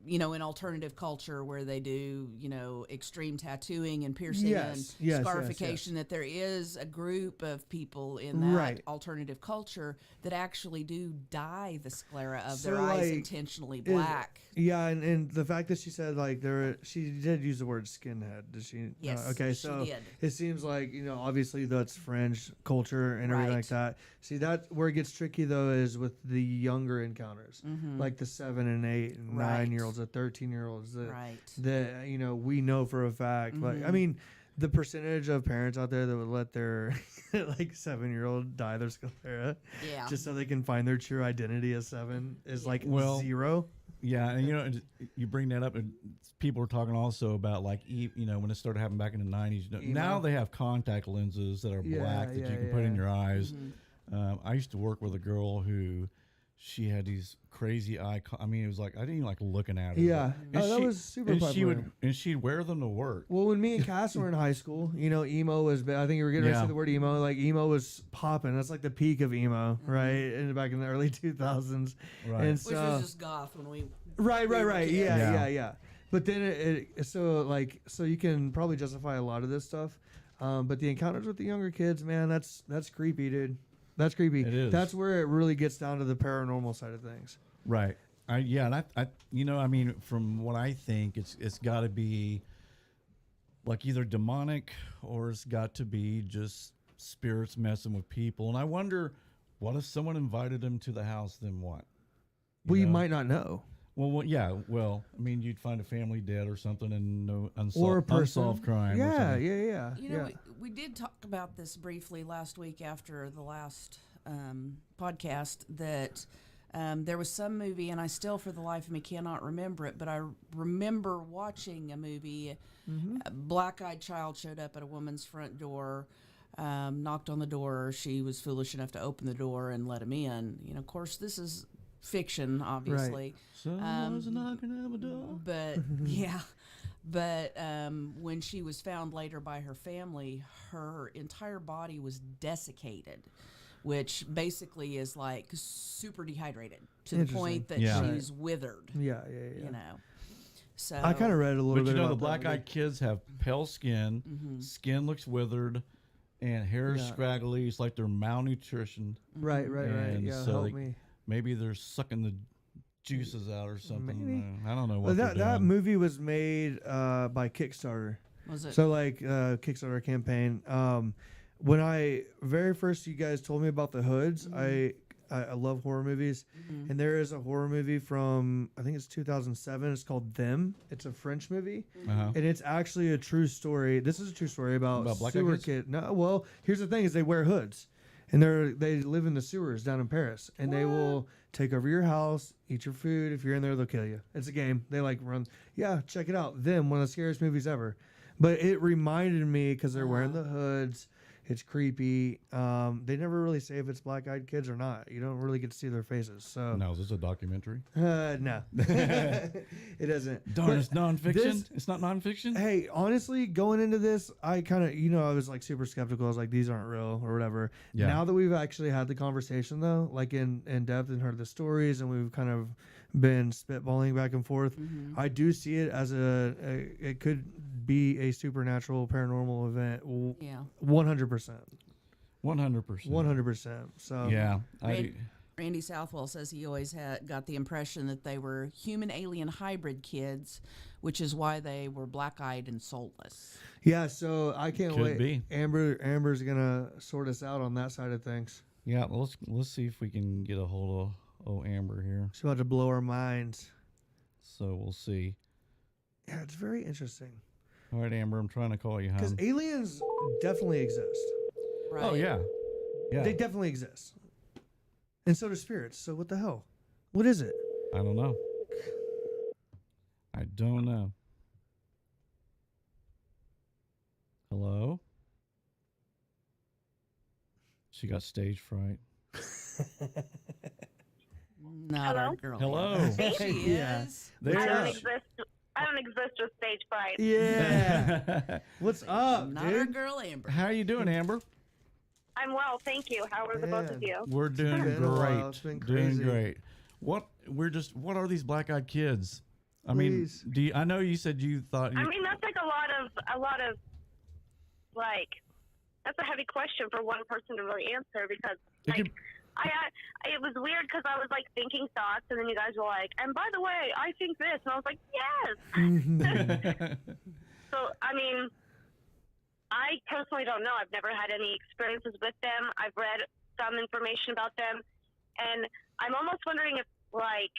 alternative culture where they do, extreme tattooing and piercing and scarification, that there is a group of people in that alternative culture that actually do dye the sclera of their eyes intentionally black. And the fact that she said she did use the word skinhead, did she? Yes, okay, she so did. it seems like obviously that's French culture and everything like that. See, that where it gets tricky though is with the younger encounters, like the 7 and 8 and 9-year-olds, the 13-year-olds that we know for a fact. Like I mean, the percentage of parents out there that would let their 7-year-old dye their sclera just so they can find their true identity as 7 is zero. Yeah, and you bring that up, and people are talking also about when it started happening back in the 90s. Now they have contact lenses that are black that you can put in your eyes. I used to work with a girl who she had these crazy eye. I mean, it was like I didn't even like looking at her. Yeah, that was super popular. She'd wear them to work. Well, when me and Cass were in high school, emo was. I think you were getting ready to say the word emo. Like emo was popping. That's like the peak of emo, right? And back in the early 2000s, right? And so, which was just goth when we. Right. Yeah. But then so you can probably justify a lot of this stuff. But the encounters with the younger kids, man, that's creepy, dude. That's creepy. It is. That's where it really gets down to the paranormal side of things. Right. I mean, from what I think, it's got to be like either demonic or it's got to be just spirits messing with people. And I wonder, what if someone invited them to the house? Then what? You might not know. Well, yeah. Well, I mean, you'd find a family dead or something and no or a unsolved crime. Yeah. We did talk about this briefly last week after the last podcast that there was some movie, and I still, for the life of me, cannot remember it, but I remember watching a movie. A black-eyed child showed up at a woman's front door, knocked on the door. She was foolish enough to open the door and let him in. Of course, this is fiction, obviously. Someone's knocking at my door. But when she was found later by her family, her entire body was desiccated, which basically is like super dehydrated to the point that she's withered. Yeah. So I kind of read a little bit about the black-eyed kids have pale skin, skin looks withered, and hair is scraggly. It's like they're malnutrition. Right. And Yeah, so help me. Maybe they're sucking the juices out or something. Maybe. I don't know what that movie was made by Kickstarter. Was it? So Kickstarter campaign. When I very first you guys told me about the hoods, I love horror movies, and there is a horror movie from I think it's 2007. It's called Them. It's a French movie, and it's actually a true story. This is a true story about black sewer kids? kid. No, well, here's the thing: is they wear hoods, and they live in the sewers down in Paris, and they will take over your house, eat your food. If you're in there, they'll kill you. It's a game. They run. Yeah, check it out. Them, one of the scariest movies ever. But it reminded me because they're wearing the hoods. It's creepy. They never really say if it's black-eyed kids or not. You don't really get to see their faces. So No, is this a documentary? no, it doesn't. Darn, But it's nonfiction. this- It's not nonfiction. Hey, honestly, going into this, I kind of, I was super skeptical. I was like, these aren't real or whatever. Yeah. Now that we've actually had the conversation, though, in depth and heard the stories, and we've kind of been spitballing back and forth, I do see it as it could be a supernatural paranormal event. 100%. 100%. So Yeah. Randy Southwell says he always got the impression that they were human alien hybrid kids, which is why they were black-eyed and soulless. Yeah, so I can't Could wait. be. Amber's gonna sort us out on that side of things. Yeah, let's see if we can get a hold of Amber here. She's about to blow our minds. So we'll see. Yeah, it's very interesting. All right, Amber, I'm trying to call you, Because hon. aliens definitely exist. Right. Oh yeah, yeah. They definitely exist. And so do spirits. So what the hell? What is it? I don't know. I don't know. Hello? She got stage fright. Not Hello? our girl. Hello. There she Yeah. is. There I she don't is. exist. I don't exist with stage fright. Yeah. What's up, Not our dude? girl Amber. How you doing, Amber? I'm well, thank you. How are the both of you? We're doing been a great. while. It's been Doing crazy. great. What are these black-eyed kids? I mean, Please. I know you said you thought I mean, that's like a lot of like, that's a heavy question for one person to really answer because It like could- it was weird because I was like thinking thoughts and then you guys were like, and by the way, I think this, and I was like, yes. So I mean, I personally don't know. I've never had any experiences with them. I've read some information about them, and I'm almost wondering if like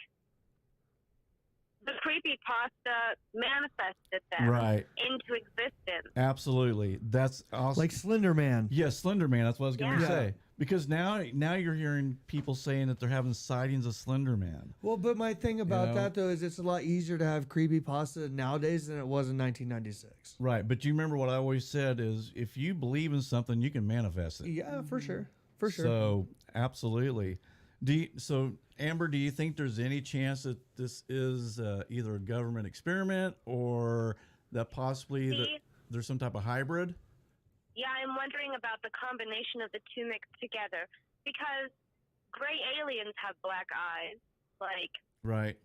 the creepypasta manifested them Right. into existence. Absolutely. That's awesome. Like Slender Man. Yes, Slender Man. That's what I was going to Yeah. say. Because now you're hearing people saying that they're having sightings of Slender Man. Well, but my thing about know? that though is it's a lot easier to have creepypasta nowadays than it was in 1996. Right. But you remember what I always said is if you believe in something, you can manifest it. Yeah, for sure. For sure. So absolutely. So Amber, do you think there's any chance that this is either a government experiment or that possibly that See? there's some type of hybrid? Yeah, I'm wondering about the combination of the two mixed together because gray aliens have black eyes. Like, Right.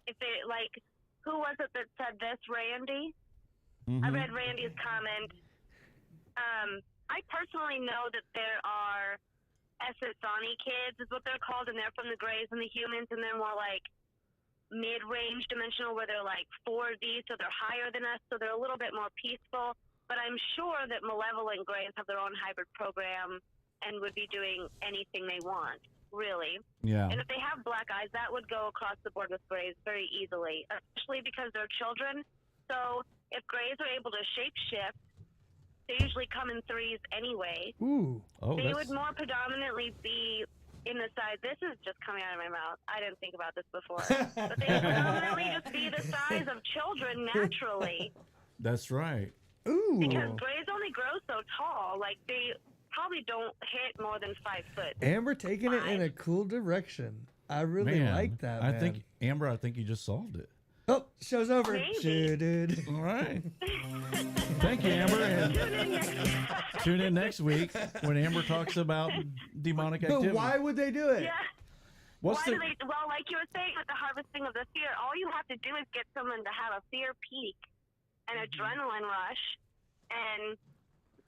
if they like, who was it that said this? Randy. Mhm. I read Randy's comment. I personally know that there are Essasani kids, is what they're called, and they're from the Greys and the humans, and they're more like mid-range dimensional, where they're like 4D, so they're higher than us, so they're a little bit more peaceful. But I'm sure that malevolent Greys have their own hybrid program and would be doing anything they want, really. Yeah. And if they have black eyes, that would go across the board with Greys very easily, especially because they're children. So if Greys are able to shapeshift, they usually come in threes anyway. Ooh. Oh, They that's would more predominantly be in the size. This is just coming out of my mouth. I didn't think about this before. But they would predominantly just be the size of children naturally. that's right. Ooh. Because Greys only grow so tall. Like, they probably don't hit more than 5 foot. Amber taking it in a cool direction. I really Man, like that. I man. think Amber, I think you just solved it. Oh, show's over. Maybe. Dude. All right. Thank you, Amber. And Tune in next tune in next week when Amber talks about demonic But activity. why would they do it? Yeah. What's Why the do they, well, like you were saying with the harvesting of the fear, all you have to do is get someone to have a fear peak, an adrenaline rush, and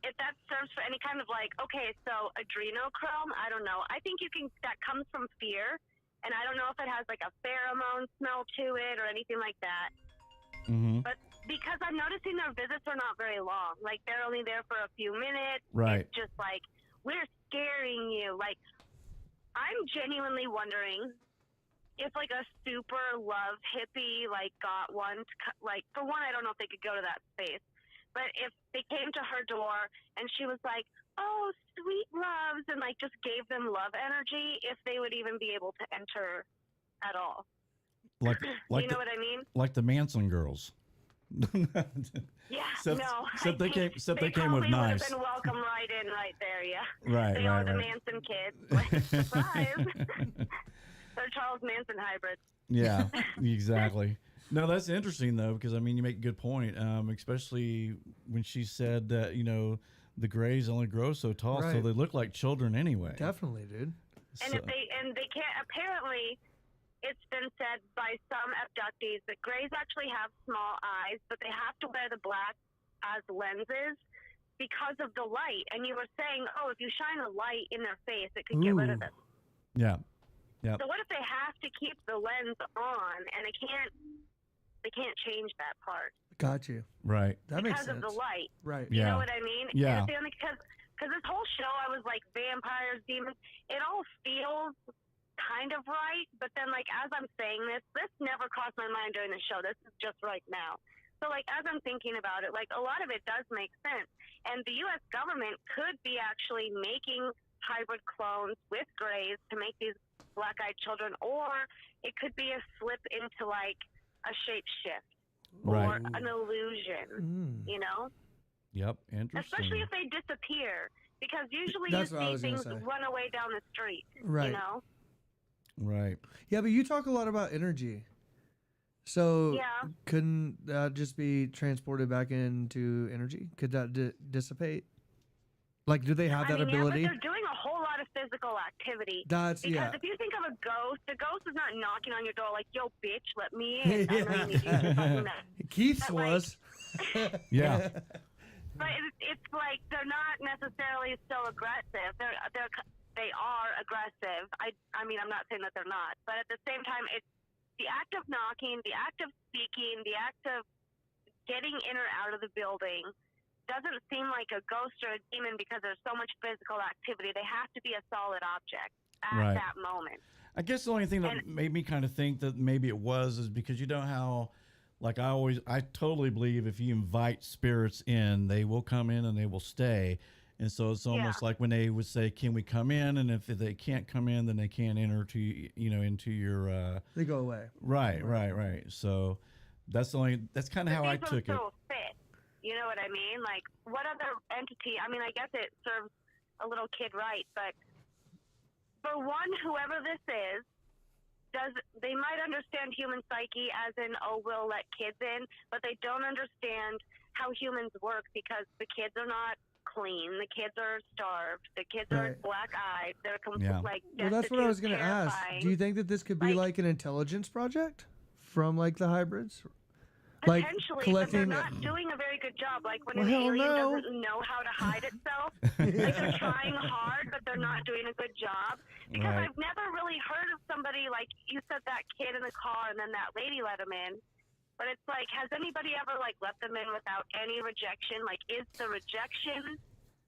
if that serves for any kind of like, okay, so adrenochrome, I don't know. I think that comes from fear, and I don't know if it has like a pheromone smell to it or anything like that. Mhm. But because I'm noticing their visits are not very long, like they're only there for a few minutes. Right. It's just like, we're scaring you. Like, I'm genuinely wondering if like a super love hippie like got one, like for one, I don't know if they could go to that space. But if they came to her door and she was like, oh, sweet loves, and like just gave them love energy, if they would even be able to enter at all. like You know what I mean? like the Manson girls. Yeah, Except- no. except they came- except they came with probably would knives. have been welcome right in, right there, yeah. Right, They right, are the right. Manson kids. Like, surprise. They're Charles Manson hybrids. Yeah, exactly. No, that's interesting though, because I mean, you make a good point, especially when she said that the Greys only grow so tall, so Right. they look like children anyway. Definitely, dude. And So- if they can't, apparently, it's been said by some abductees that Greys actually have small eyes, but they have to wear the black as lenses because of the light. And you were saying, oh, if you shine a light in their face, it could get rid of Ooh. it. yeah, yeah, So what if they have to keep the lens on and they can't change that part Got you. right. That makes because sense. of the light? Right. You Yeah. know what I mean? Yeah. And it's the only because because this whole show, I was like, vampires, demons, it all feels kind of right, but then, like, as I'm saying this never crossed my mind during the show. This is just right now. So, like, as I'm thinking about it, like, a lot of it does make sense. And the U.S. government could be actually making hybrid clones with grays to make these black-eyed children, or it could be a slip into, like, a shape shift or Right. an illusion, you know? Yep. Interesting. Especially if they disappear, because usually That's you what I see was gonna things say. run away down the street, Right. you know? Right. Yeah, but you talk a lot about energy. So Yeah. couldn't that just be transported back into energy? Could that dissipate? Like, do they have that I mean, ability? yeah, but they're doing a whole lot of physical activity. That's Because yeah. if you think of a ghost is not knocking on your door like, yo, bitch, let me in. I know Yeah. you need to do something that. Keith's But, like- was. Yeah. But it's like they're not necessarily so aggressive. They are aggressive. I mean, I'm not saying that they're not, but at the same time, it's the act of knocking, the act of speaking, the act of getting in or out of the building doesn't seem like a ghost or a demon because there's so much physical activity. They have to be a solid object at Right. that moment. I guess the only thing that made me kind of think that maybe it was is because you know how, like I totally believe if you invite spirits in, they will come in and they will stay. And so it's almost like when they would say, "Can we come in?" And if they can't come in, then they can't enter to into your. They go away. Right. So that's kind of how I These took it. ones don't fit. You know what I mean? Like, what other entity? I mean, I guess it serves a little kid right, but for one, whoever this is, they might understand human psyche as in, oh, we'll let kids in, but they don't understand how humans work because the kids are not clean, the kids are starved, the kids are Right. black-eyed, they're Yeah. like Well, that's what I was destitute, going to ask. terrifying. Do you think that this could be like an intelligence project from like the hybrids? Like Potentially, collecting. but they're not doing a very good job. Like when Well, an hell alien no. doesn't know how to hide itself, like they're trying hard, but they're not doing a good job. Because Right. I've never really heard of somebody like you said, that kid in the car, and then that lady let him in. But it's like, has anybody ever like let them in without any rejection? Like, is the rejection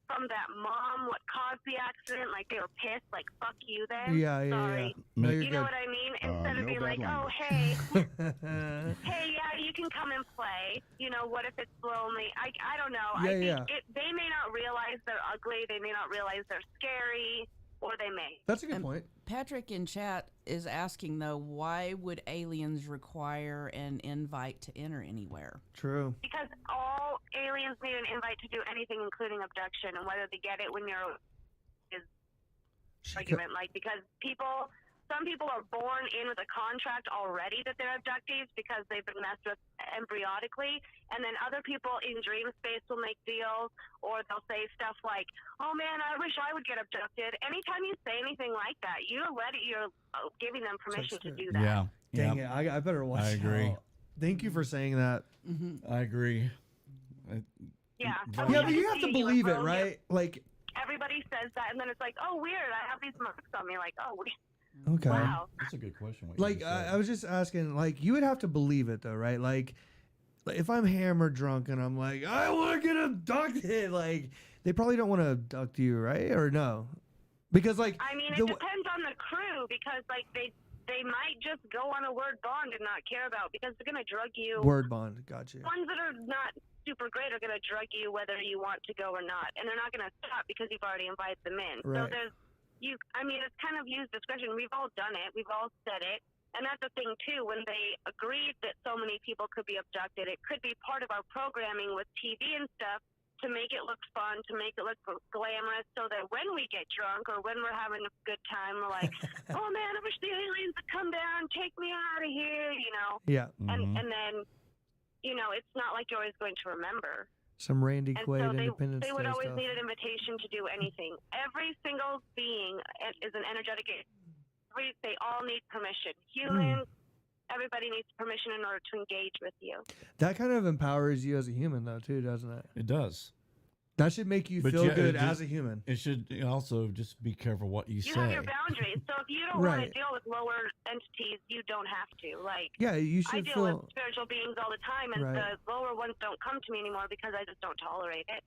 from that mom what caused the accident? Like they were pissed, like fuck you then. Yeah. Sorry. No, You you're know good. what I mean? Instead of no being bad like, oh language. hey. Hey, yeah, you can come and play. You know, what if it's lonely? I don't know. I think they may not realize they're ugly. They may not realize they're scary, or they may. That's a good point. Patrick in chat is asking though, why would aliens require an invite to enter anywhere? True. Because all aliens need an invite to do anything, including abduction, and whether they get it when you're is argument. Like, because some people are born in with a contract already that they're abductees because they've been messed with embryonically, and then other people in dream space will make deals, or they'll say stuff like, oh man, I wish I would get abducted. Anytime you say anything like that, you're giving them permission to do that. Yeah. Dang yeah. it. I better watch I agree. out. Thank you for saying that. I agree. Yeah. But- Yeah, I but you can have to see believe it, UFO, right? Like, everybody says that, and then it's like, oh, weird, I have these marks on me. Like, oh, weird. okay. Wow. That's a good question. what you Like, just said. I was just asking, like, you would have to believe it, though, right? Like if I'm hammered drunk and I'm like, I want to get abducted, like, they probably don't want to abduct you, right? Or no? Because, like, I mean, it depends on the crew, because, like, they might just go on a word bond and not care about, because they're going to drug you. word bond, got you. Ones that are not super great are going to drug you whether you want to go or not, and they're not going to stop because you've already invited them in. Right. So I mean, it's kind of used discretion. We've all done it. We've all said it. And that's the thing, too. When they agreed that so many people could be abducted, it could be part of our programming with TV and stuff to make it look fun, to make it look glamorous, so that when we get drunk or when we're having a good time, we're like, oh, man, I wish the aliens would come down, take me out of here, you know. Yeah. Mhm. And then, you know, it's not like you're always going to remember. Some Randy And Quaid so Independence they would Day always stuff. need an invitation to do anything. Every single being is an energetic. They all need permission. Humans, everybody needs permission in order to engage with you. That kind of empowers you as a human, though, too, doesn't it? It does. That should make you But feel yeah, good it as just- a human. It should also just be careful what you You say. have your boundaries. So if you don't want Right. to deal with lower entities, you don't have to. Like, Yeah, you I should deal feel. with spiritual beings all the time, and Right. the lower ones don't come to me anymore because I just don't tolerate it.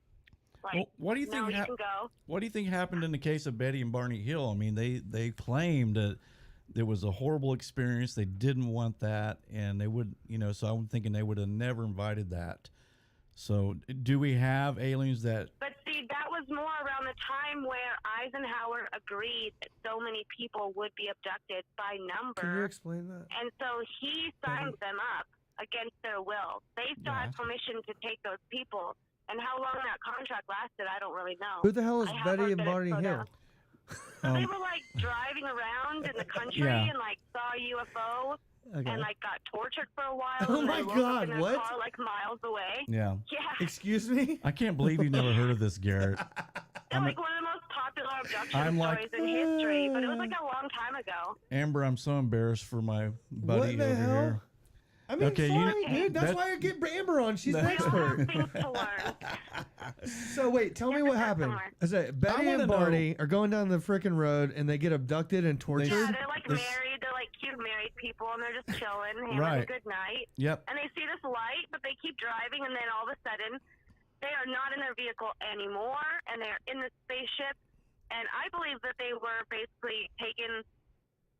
Like, Well, what do you think? no, you can go. What do you think happened in the case of Betty and Barney Hill? I mean, they claimed that there was a horrible experience. They didn't want that, and they would, So I'm thinking they would have never invited that. So, do we have aliens that? But see, that was more around the time where Eisenhower agreed that so many people would be abducted by number. Can you explain that? And so he signed them up against their will. They still had permission to take those people. And how long that contract lasted, I don't really know. Who the hell is I have Betty looked and at it, Barney so Hill? So they were like driving around in the country Yeah. and like saw a UFO Okay. and like got tortured for a while. Oh and my then woke God, up in their what? Car, like miles away. Yeah. Yeah. Excuse me? I can't believe you never heard of this, Garrett. They're like one of the most popular abduction I'm like- stories in history, but it was like a long time ago. Amber, I'm so embarrassed for my buddy What the over hell? here. I mean, Okay, fine, dude. That's that- why I get Amber on. She's an We all have expert. things to learn. So wait, tell me what happened. I said Betty wanna and know- Barney are going down the frickin' road and they get abducted and tortured. Yeah, they're like This- married. They're like cute married people, and they're just chilling, having Right. a good night. Yep. And they see this light, but they keep driving, and then all of a sudden, they are not in their vehicle anymore, and they're in the spaceship. And I believe that they were basically taken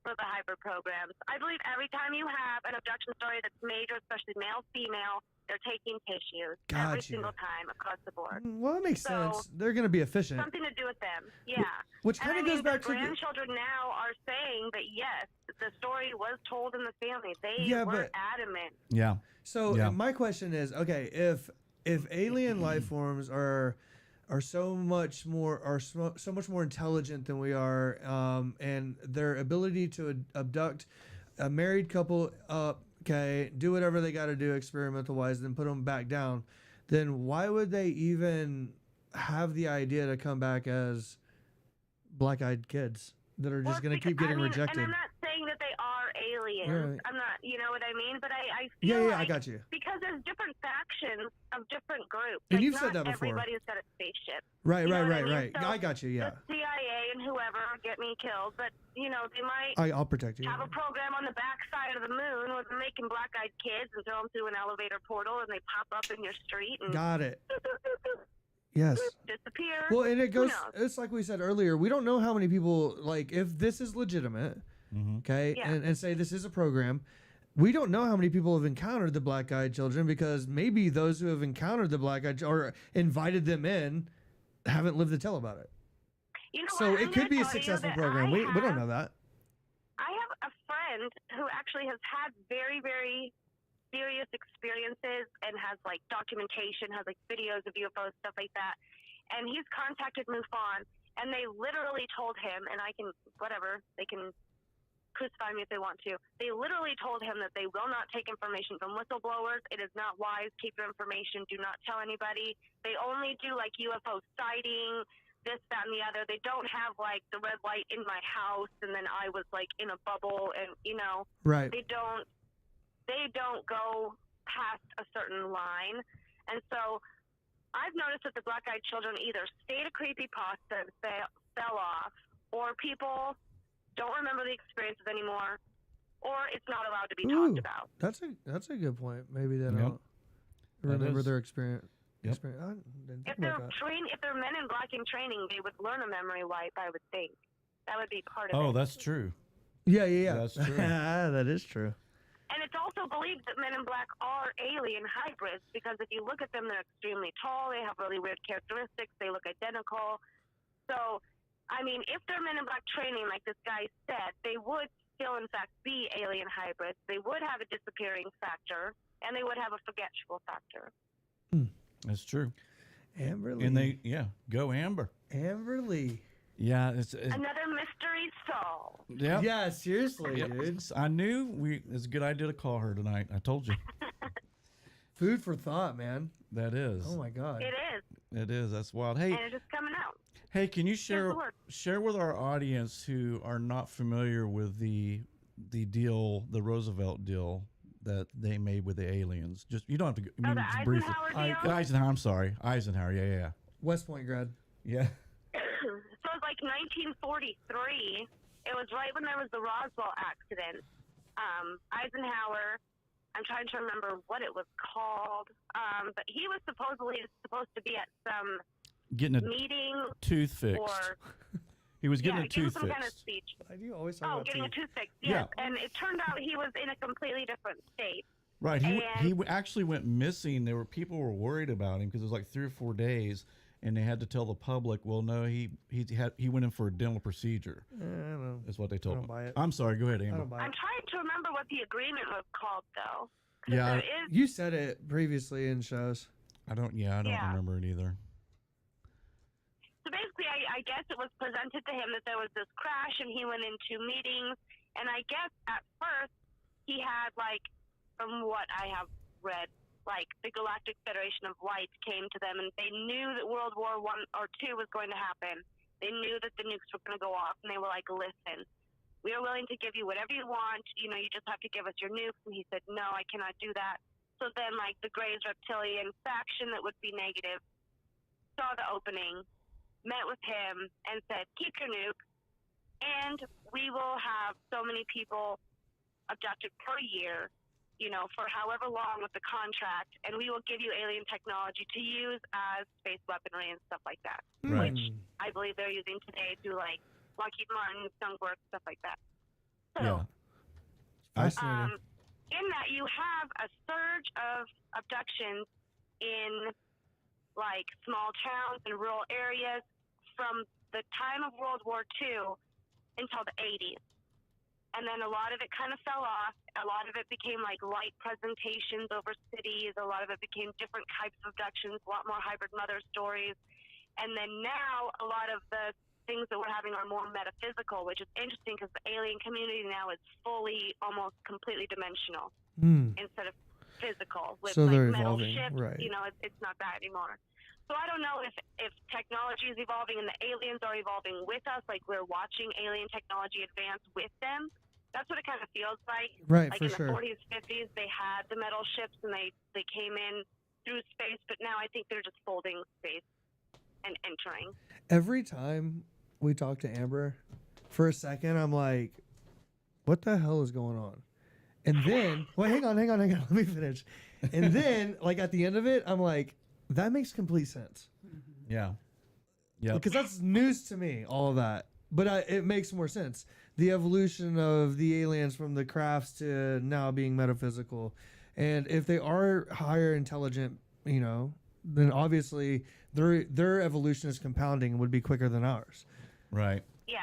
for the hybrid programs. I believe every time you have an abduction story that's major, especially male, female, they're taking tissues every Gotcha. single time across the board. Well, that makes So- sense. They're going to be efficient. Something to do with them, yeah. Which And kind I of mean, goes back the to the, grandchildren now are saying that yes, the story was told in the family. They Yeah, were but- adamant. Yeah. So Yeah. my question is, okay, if alien life forms are so much more so much more intelligent than we are, and their ability to abduct a married couple up, okay, do whatever they got to do experimental wise, then put them back down, then why would they even have the idea to come back as black-eyed kids that are just Well, going to keep because- getting I mean, rejected? And I'm not saying that they are aliens. Right. I'm not, you know what I mean? But I feel Yeah, like I got you. because there's different factions of different groups. And Like, you've said not that before. Everybody's got a spaceship. Right, You know right, what I right, mean? right. So I got you. Yeah, The CIA and whoever get me killed, but you know they might I'll protect you. have a program on the backside of the moon where they're making black-eyed kids and throw them through an elevator portal and they pop up in your street and Got it. Yes. disappear. Well, and it goes. knows? It's like we said earlier. We don't know how many people like if this is legitimate, okay, Yeah. and say this is a program. We don't know how many people have encountered the black-eyed children because maybe those who have encountered the black-eyed or invited them in haven't lived to tell about it. You know So what? it I'm could gonna be a tell you successful that program. I We don't have- know that. I have a friend who actually has had very, very serious experiences and has like documentation, has like videos of UFOs, stuff like that. And he's contacted MUFON, and they literally told him, and I can, whatever, they can crucify me if they want to. They literally told him that they will not take information from whistleblowers. It is not wise. Keep your information. Do not tell anybody. They only do like UFO sighting, this, that, and the other. They don't have like the red light in my house, and then I was like in a bubble, and you know, Right. they don't go past a certain line. And so I've noticed that the black-eyed children either stayed a creepypasta and fell off, or people don't remember the experiences anymore, or it's not allowed to be Ooh, talked about. That's a good point. Maybe they Yep. don't remember is. their experience. Yep. I didn't If think about they're that. if they're men in black in training, they would learn a memory wipe, I would think. That would be part of Oh, it. that's true. Yeah. That's true. That is true. And it's also believed that men in black are alien hybrids because if you look at them, they're extremely tall. They have really weird characteristics. They look identical. So, I mean, if they're men in black training, like this guy said, they would still, in fact, be alien hybrids. They would have a disappearing factor, and they would have a forgetful factor. That's true. Amber Lee. And go Amber. Amber Lee. Yeah, it's Another mystery solved. yeah. Yeah, seriously, Yep. dude. I knew it's a good idea to call her tonight. I told you. Food for thought, man. That is. Oh my god. It is, It is. That's wild. Hey, and it's just coming out. hey, can you the word. share with our audience who are not familiar with the deal, the Roosevelt deal that they made with the aliens? Just you don't have to. Oh, the just briefly. Eisenhower deal? Eisenhower. I'm sorry, Eisenhower. Yeah. West Point grad. Yeah. So it was like 1943. It was right when there was the Roswell accident. Eisenhower, I'm trying to remember what it was called, but he was supposed to be at some getting a meeting tooth fixed. or He was getting a giving tooth some kind of fixed. speech. Why do you always talk Oh, about getting a teeth? tooth fixed. Yeah. Yes, and it turned out he was in a completely different state. Right. He And- actually went missing. People were worried about him because it was like 3 or 4 days, and they had to tell the public, well, no, he went in for a dental procedure. I don't know. Is what they I told don't him. buy it. I'm sorry. Go ahead, I Amber. don't buy I'm it. trying to remember what the agreement was called, though. 'Cause Yeah. there is, You said it previously in shows. I don't Yeah. remember it either. so basically, I guess it was presented to him that there was this crash, and he went into meetings. And I guess at first he had, like, from what I have read, like the Galactic Federation of Light came to them, and they knew that World War I or II was going to happen. They knew that the nukes were going to go off, and they were like, "Listen, we are willing to give you whatever you want. You know, you just have to give us your nukes." And he said, "No, I cannot do that." So then, like, the Greys reptilian faction that would be negative saw the opening, met with him, and said, "Keep your nuke, and we will have so many people abducted per year, you know, for however long with the contract, and we will give you alien technology to use as space weaponry and stuff like that." Right. Which I believe they're using today through, like, Lockheed Martin, Skunkworks, stuff like that. So, Yeah. Fascinating. in that you have a surge of abductions in, like, small towns and rural areas from the time of World War II until the 80s. And then a lot of it kind of fell off. A lot of it became like light presentations over cities. A lot of it became different types of abductions, a lot more hybrid mother stories. And then now a lot of the things that we're having are more metaphysical, which is interesting because the alien community now is fully, almost completely dimensional instead of physical. With So like they're metal evolving, ships, right. you know, it's not that anymore. So I don't know if technology is evolving and the aliens are evolving with us, like we're watching alien technology advance with them. That's what it kind of feels like. Right, Like for in sure. the 40s, 50s, they had the metal ships and they came in through space, but now I think they're just folding space and entering. Every time we talk to Amber, for a second, I'm like, what the hell is going on? And then, well, hang on. Let me finish. And then, like, at the end of it, I'm like, that makes complete sense. Yeah. Yeah. Because that's news to me, all of that. But it makes more sense. The evolution of the aliens from the crafts to now being metaphysical. And if they are higher intelligent, you know, then obviously their evolution is compounding and would be quicker than ours. Right. Yeah.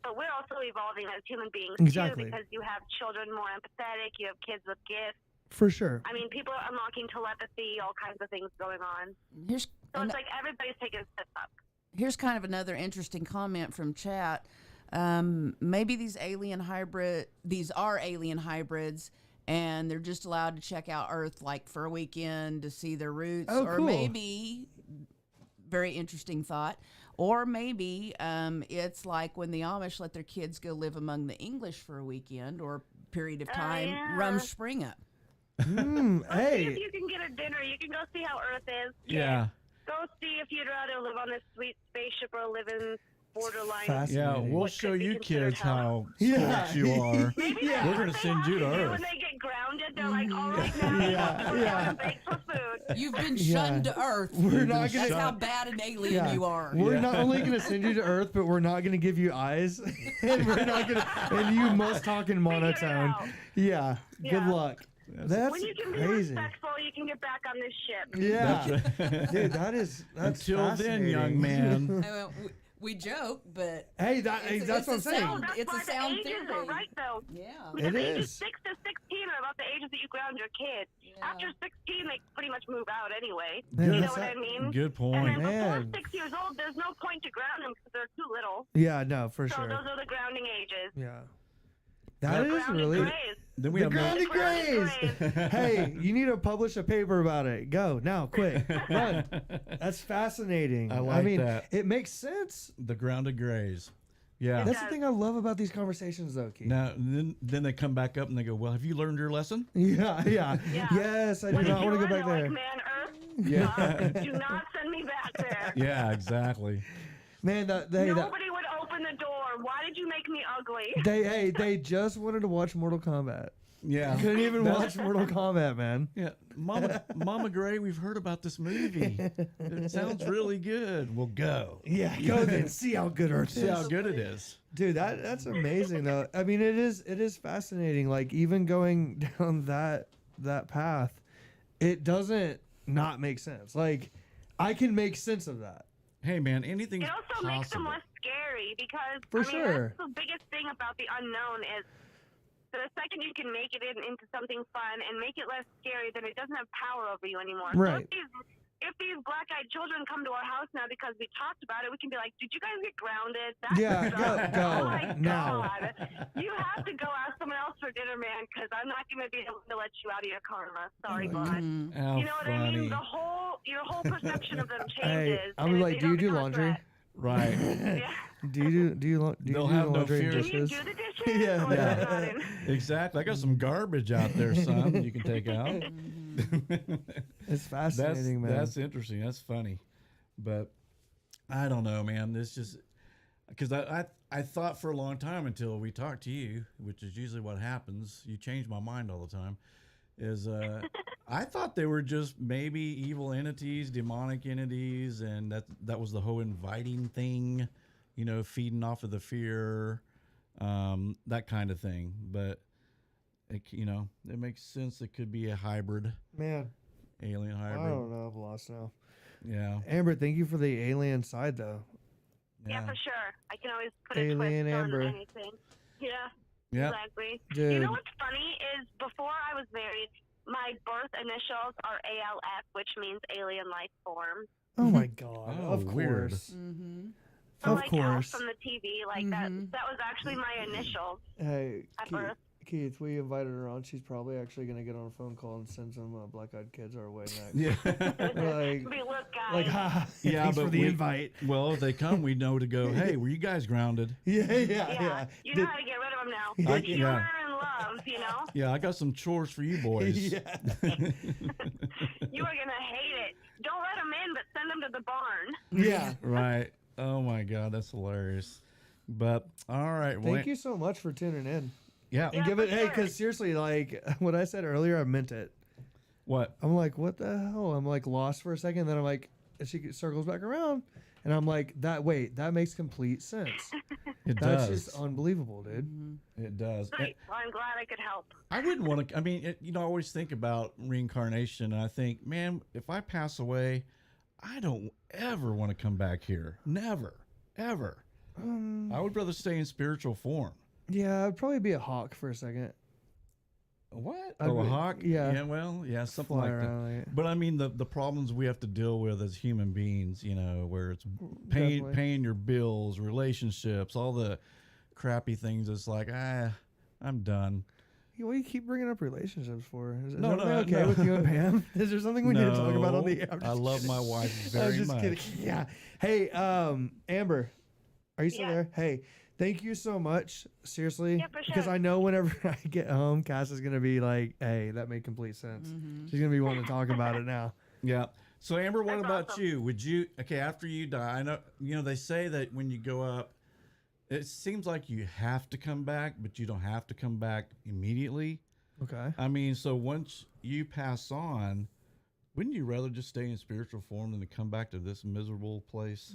But we're also evolving as human beings, Exactly. too, because you have children more empathetic, you have kids with gifts. For sure. I mean, people are unlocking telepathy, all kinds of things going on. Here's So it's like everybody's taking a step up. here's kind of another interesting comment from chat. Maybe these are alien hybrids, and they're just allowed to check out Earth like for a weekend to see their roots, Oh, or cool. maybe, very interesting thought, or maybe it's like when the Amish let their kids go live among the English for a weekend or period of time, yeah. Rumspringa. See if Hey, you can get a dinner. You can go see how Earth is. Yeah. Go see if you'd rather live on this sweet spaceship or live in borderline. Fascinating. Yeah. We'll What show could be you considered kids hell. how Yeah. smart you are. Maybe Yeah. that's We're what gonna they send have you to do Earth. When they get grounded, they're like, "All right, now Yeah, go yeah. down and bake some food." You've been Yeah. shunned to Earth. We're not That's gonna. how bad an alien Yeah. you are. We're not only gonna send you to Earth, but we're not gonna give you eyes, and we're not gonna. And you must talk in monotone. out. Yeah. Good Yeah. luck. That's When you can be crazy. respectful, you can get back on this ship. Yeah, That's dude, that's Until then, young fascinating. man. I mean, we joke, but Hey, It's- that's what I'm it's a saying. sound- That's It's a why sound the ages theory. are right, though. yeah. Because It ages is. 6 to 16 are about the ages that you ground your kids. Yeah. After 16, they pretty much move out anyway. Man, You know that's what I mean? Good And point. then Man. before 6 years old, there's no point to ground them because they're too little. Yeah, no, for So sure. those are the grounding ages. Yeah, that is Grounded really. grays. Then we The have no, grounded Grounded grays. Hey, you need to publish a paper about it. Go now, quick, run. That's fascinating. I like mean, that. it makes sense. the grounded grays. Yeah. That's the does. thing I love about these conversations, though, Keith. Now then they come back up and they go, "Well, have you learned your lesson?" Yeah. Yeah. Yes, I do What did not you want to go learn? back They're there. like, man, Earth, Yeah. do not send me back there. Yeah, exactly. Man, hey, that Nobody would open the door Why did you make me ugly? They just wanted to watch Mortal Kombat. Yeah. Couldn't even watch Mortal Kombat, man. Yeah, Mama Gray, we've heard about this movie. It sounds really good. We'll go. Yeah, go then. See how good Earth See how is. good it is. Dude, that's amazing though. I mean, it is fascinating. Like even going down that path, it doesn't not make sense. Like I can make sense of that. Hey, man, anything's It also makes them possible. less scary because For I mean sure. that's the biggest thing about the unknown is the second you can make it into something fun and make it less scary, then it doesn't have power over you anymore. Right. So if these black-eyed children come to our house now because we talked about it, we can be like, "Did you guys get grounded?" That Yeah, sucks. go Oh my now. God. You have to go ask someone else for dinner, man, because I'm not going to be able to let you out of your karma. Sorry, God. How You know what funny. I mean? Your whole perception of them Hey, changes. I'm and like, do they you don't do become a laundry? threat. Right. Yeah. Do you do They'll you have no laundry and fear. Can you dishes? do the dishes? Yeah. Or is that not in? Exactly. I got some garbage out there, son, that you can take out. It's fascinating, man. That's interesting. That's funny. But I don't know, man. It's just because I thought for a long time until we talked to you, which is usually what happens. You change my mind all the time. Is I thought they were just maybe evil entities, demonic entities, and that was the whole inviting thing, you know, feeding off of the fear, that kind of thing. But it, you know, it makes sense. It could be a hybrid, Man, alien I hybrid. don't know. I'm lost now. Yeah. Amber, thank you for the alien side though. Yeah, for sure. I can always put a Alien twist Amber. on anything. Yeah, Yeah. exactly. Dude. You know what's funny is before I was married, my birth initials are ALF, which means alien life form. Oh my god. Oh, of weird. course. Mm-hmm. So Of like course. Alf from the TV, like that was actually my initials Hey, at Keith, birth. Keith, we invited her on. She's probably actually gonna get on a phone call and send some black-eyed kids our way next. Yeah. We're like, Be look, guys. like, ha, Yeah, thanks but for the we- invite. Well, if they come, we know to go, hey, were you guys grounded? Yeah. yeah, you know Did- how to get rid of them now. I- With humor yeah. and love, you know. Yeah, I got some chores for you boys. yeah. You are gonna hate it. Don't let them in, but send them to the barn. Yeah. Right. Oh my God, that's hilarious. But all right, well, Thank you so much for tuning in. Yeah. And give it, for hey, sure. because seriously, like what I said earlier, I meant it. What? I'm like, what the hell? I'm like lost for a second. Then I'm like, she circles back around, and I'm like, that makes complete sense. It That's does. just unbelievable, dude. It does. Great. Well, I'm glad I could help. I wouldn't want to. I mean, you know, I always think about reincarnation, and I think, man, if I pass away, I don't ever want to come back here. Never, ever. I would rather stay in spiritual form. Yeah, I'd probably be a hawk for a second. What? I'd Oh, a be- hawk? yeah. Well, yeah, something Fly like that. around, like- But I mean, the problems we have to deal with as human beings, you know, where it's paying Definitely. paying your bills, relationships, all the crappy things. It's like, I'm done. What do you keep bringing up relationships for? Is No, everything no, okay no. with you and Pam? Is there something we need to talk about on the No, air? I'm I just love kidding. my wife I'm very just much. kidding. Yeah. Hey, Amber, are you still Yeah. there? Hey, thank you so much. Seriously. Yeah, for Because sure. I know whenever I get home, Cass is going to be like, hey, that made complete sense. She's going to be wanting to talk about it now. Yeah. So Amber, what That's about awesome. you? Would you after you die? I know they say that when you go up, it seems like you have to come back, but you don't have to come back immediately. Okay. I mean, so once you pass on, wouldn't you rather just stay in spiritual form than to come back to this miserable place?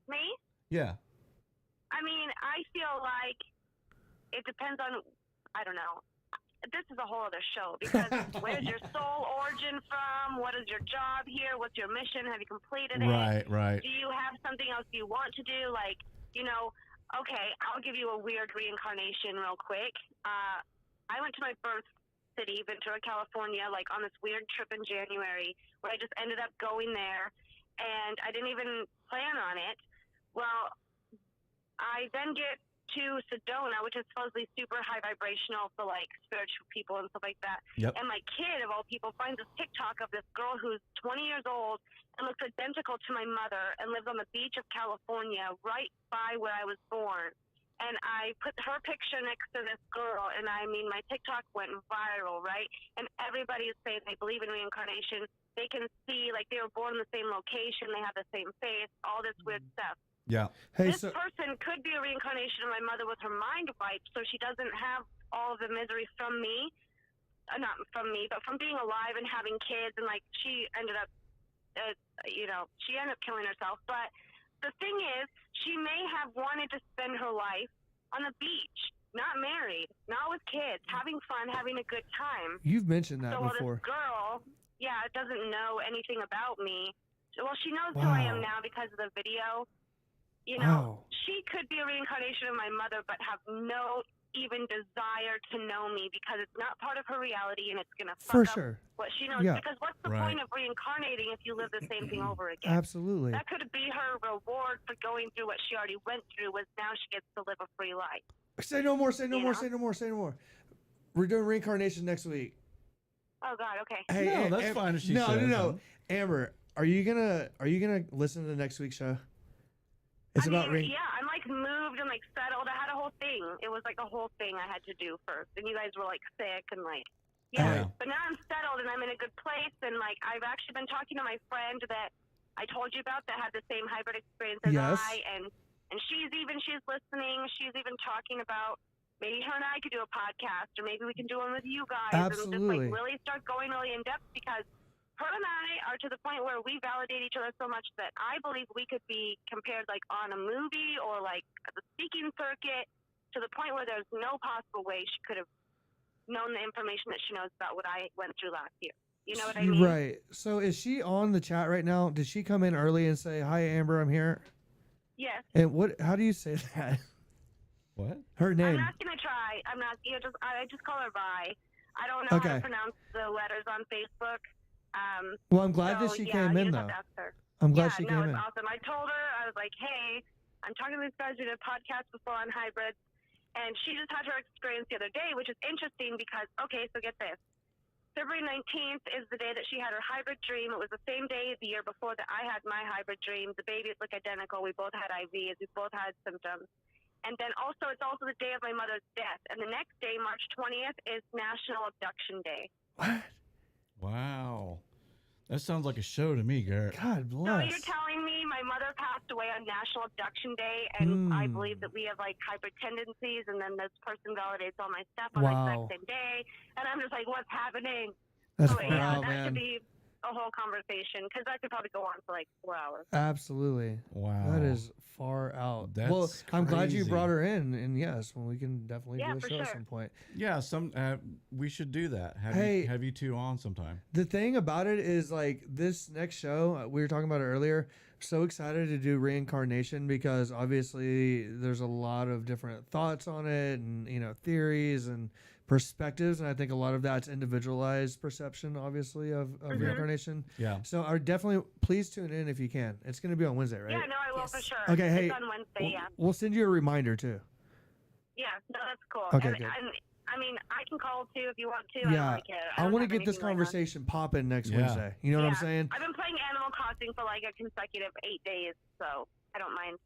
Me? Yeah. I mean, I feel like it depends on, I don't know. This is a whole other show because where's your soul origin from? What is your job here? What's your mission? Have you completed it? Right. Do you have something else you want to do? Like, you know, okay, I'll give you a weird reincarnation real quick. I went to my birth city, Ventura, California, like on this weird trip in January where I just ended up going there and I didn't even plan on it. Well, I then get to Sedona, which is supposedly super high vibrational for like spiritual people and stuff like that. Yep. And my kid, of all people, finds this TikTok of this girl who's 20 years old and looks identical to my mother and lives on the beach of California right by where I was born. And I put her picture next to this girl, and I mean, my TikTok went viral, right? And everybody is saying they believe in reincarnation. They can see, like, they were born in the same location, they have the same face, all this weird stuff. Yeah. Hey, This so person could be a reincarnation of my mother with her mind wiped, so she doesn't have all of the misery from me. Not from me, but from being alive and having kids. And, like, she ended up, she ended up killing herself. But the thing is, she may have wanted to spend her life on the beach, not married, not with kids, having fun, having a good time. you've mentioned that So while before. this girl, doesn't know anything about me. Well, she knows who I am Wow. now because of the video. You Wow. know, she could be a reincarnation of my mother, but have no even desire to know me because it's not part of her reality, and it's going to For fuck up sure. what she knows. Yeah. Because what's the Right. point of reincarnating if you live the same thing over again? Absolutely. That could be her reward for going through what she already went through, was now she gets to live a free life. Say no more. Say no You more. know? Say no more. Say no more. We're doing reincarnation next week. Oh, God, okay. Hey, No, that's fine if she no, says no, no. that. Amber, are you gonna listen to the next week's show? It's about I'm like moved and like settled. I had a whole thing. It was like a whole thing I had to do first, and you guys were like sick and like, Yeah. But now I'm settled and I'm in a good place, and like I've actually been talking to my friend that I told you about that had the same hybrid experience as Yes. I, and she's listening. She's even talking about maybe her and I could do a podcast, or maybe we can do one with you guys, and just Absolutely. like really start going really in depth, because her and I are to the point where we validate each other so much that I believe we could be compared like on a movie or like the speaking circuit, to the point where there's no possible way she could have known the information that she knows about what I went through last year. You know what I mean? Right. So is she on the chat right now? Did she come in early and say, "Hi, Amber, I'm here"? Yes. And how do you say that? What? Her I'm name. not gonna try. I'm not. I just call her Vi. I don't know how Okay. to pronounce the letters on Facebook. Well, I'm glad that So, she yeah, came you in just though. have to ask her. I'm glad Yeah, she no, came it's in. awesome. I told her, I was like, hey, I'm talking to these guys who did a podcast before on hybrids, and she just had her experience the other day, which is interesting because, okay, so get this. February 19th is the day that she had her hybrid dream. It was the same day the year before that I had my hybrid dream. The babies look identical. We both had IVs. We both had symptoms. And then also, it's also the day of my mother's death. And the next day, March 20th, is National Abduction Day. What? Wow. That sounds like a show to me, Garrett. God So bless. you're telling me my mother passed away on National Abduction Day, and I believe that we have like hybrid tendencies, and then this person validates all my stuff on the Wow. exact same day, and I'm just like, what's happening? That's So yeah, wow, that man. could be a whole conversation, because that could probably go on for like 4 hours. Absolutely. Wow. That is far out. That's well, I'm glad you crazy. brought her in, and yes, well, we can definitely Yeah, do a for show at sure. some point. Yeah, we should do that. Hey. Have you two on sometime. The thing about it is, like, this next show, we were talking about it earlier. So excited to do reincarnation because obviously there's a lot of different thoughts on it, and theories and perspectives, and I think a lot of that's individualized perception, obviously, of reincarnation. Yeah. So I would definitely please tune in if you can. It's going to be on Wednesday, right? Yeah, no, I will for Yes. sure. Okay, hey, It's on Wednesday, yeah. We'll send you a reminder too. Yeah, no, that's cool. Okay, and, good. and I mean, I can call too if you want to. I don't Yeah, really care. I don't want to have get this anything going on. conversation popping next Yeah. Wednesday. You know what I'm Yeah. saying? I've been playing Animal Crossing for like a consecutive 8 days, so I don't mind.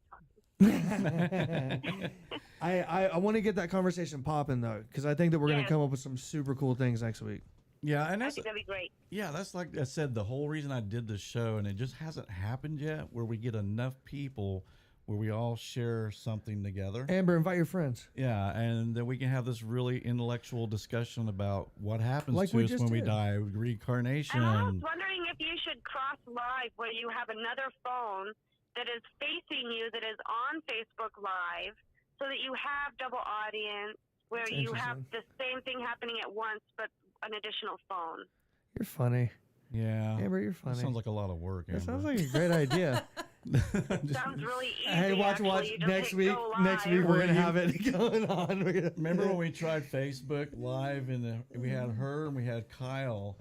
I want to get that conversation popping though, because I think that we're going Yes. to come up with some super cool things next week. Yeah, and I that's think that'd be great. that's like I said, the whole reason I did this show, and it just hasn't happened yet, where we get enough people where we all share something together. Amber, invite your friends. Yeah, and then we can have this really intellectual discussion about what happens Like to we us just when we did. die, reincarnation. I'm almost wondering if you should cross live where you have another phone that is facing you, that is on Facebook Live, so that you have double audience, where That's you have interesting. the same thing happening at once, but an additional phone. You're funny. Yeah, Amber, you're that funny. sounds like a lot of work. That sounds Amber. like a great idea. Sounds really easy. Hey, watch actually. You just next hit week. go Next live. week we're gonna have it going on. Remember when we tried Facebook Live and we had her and we had Kyle,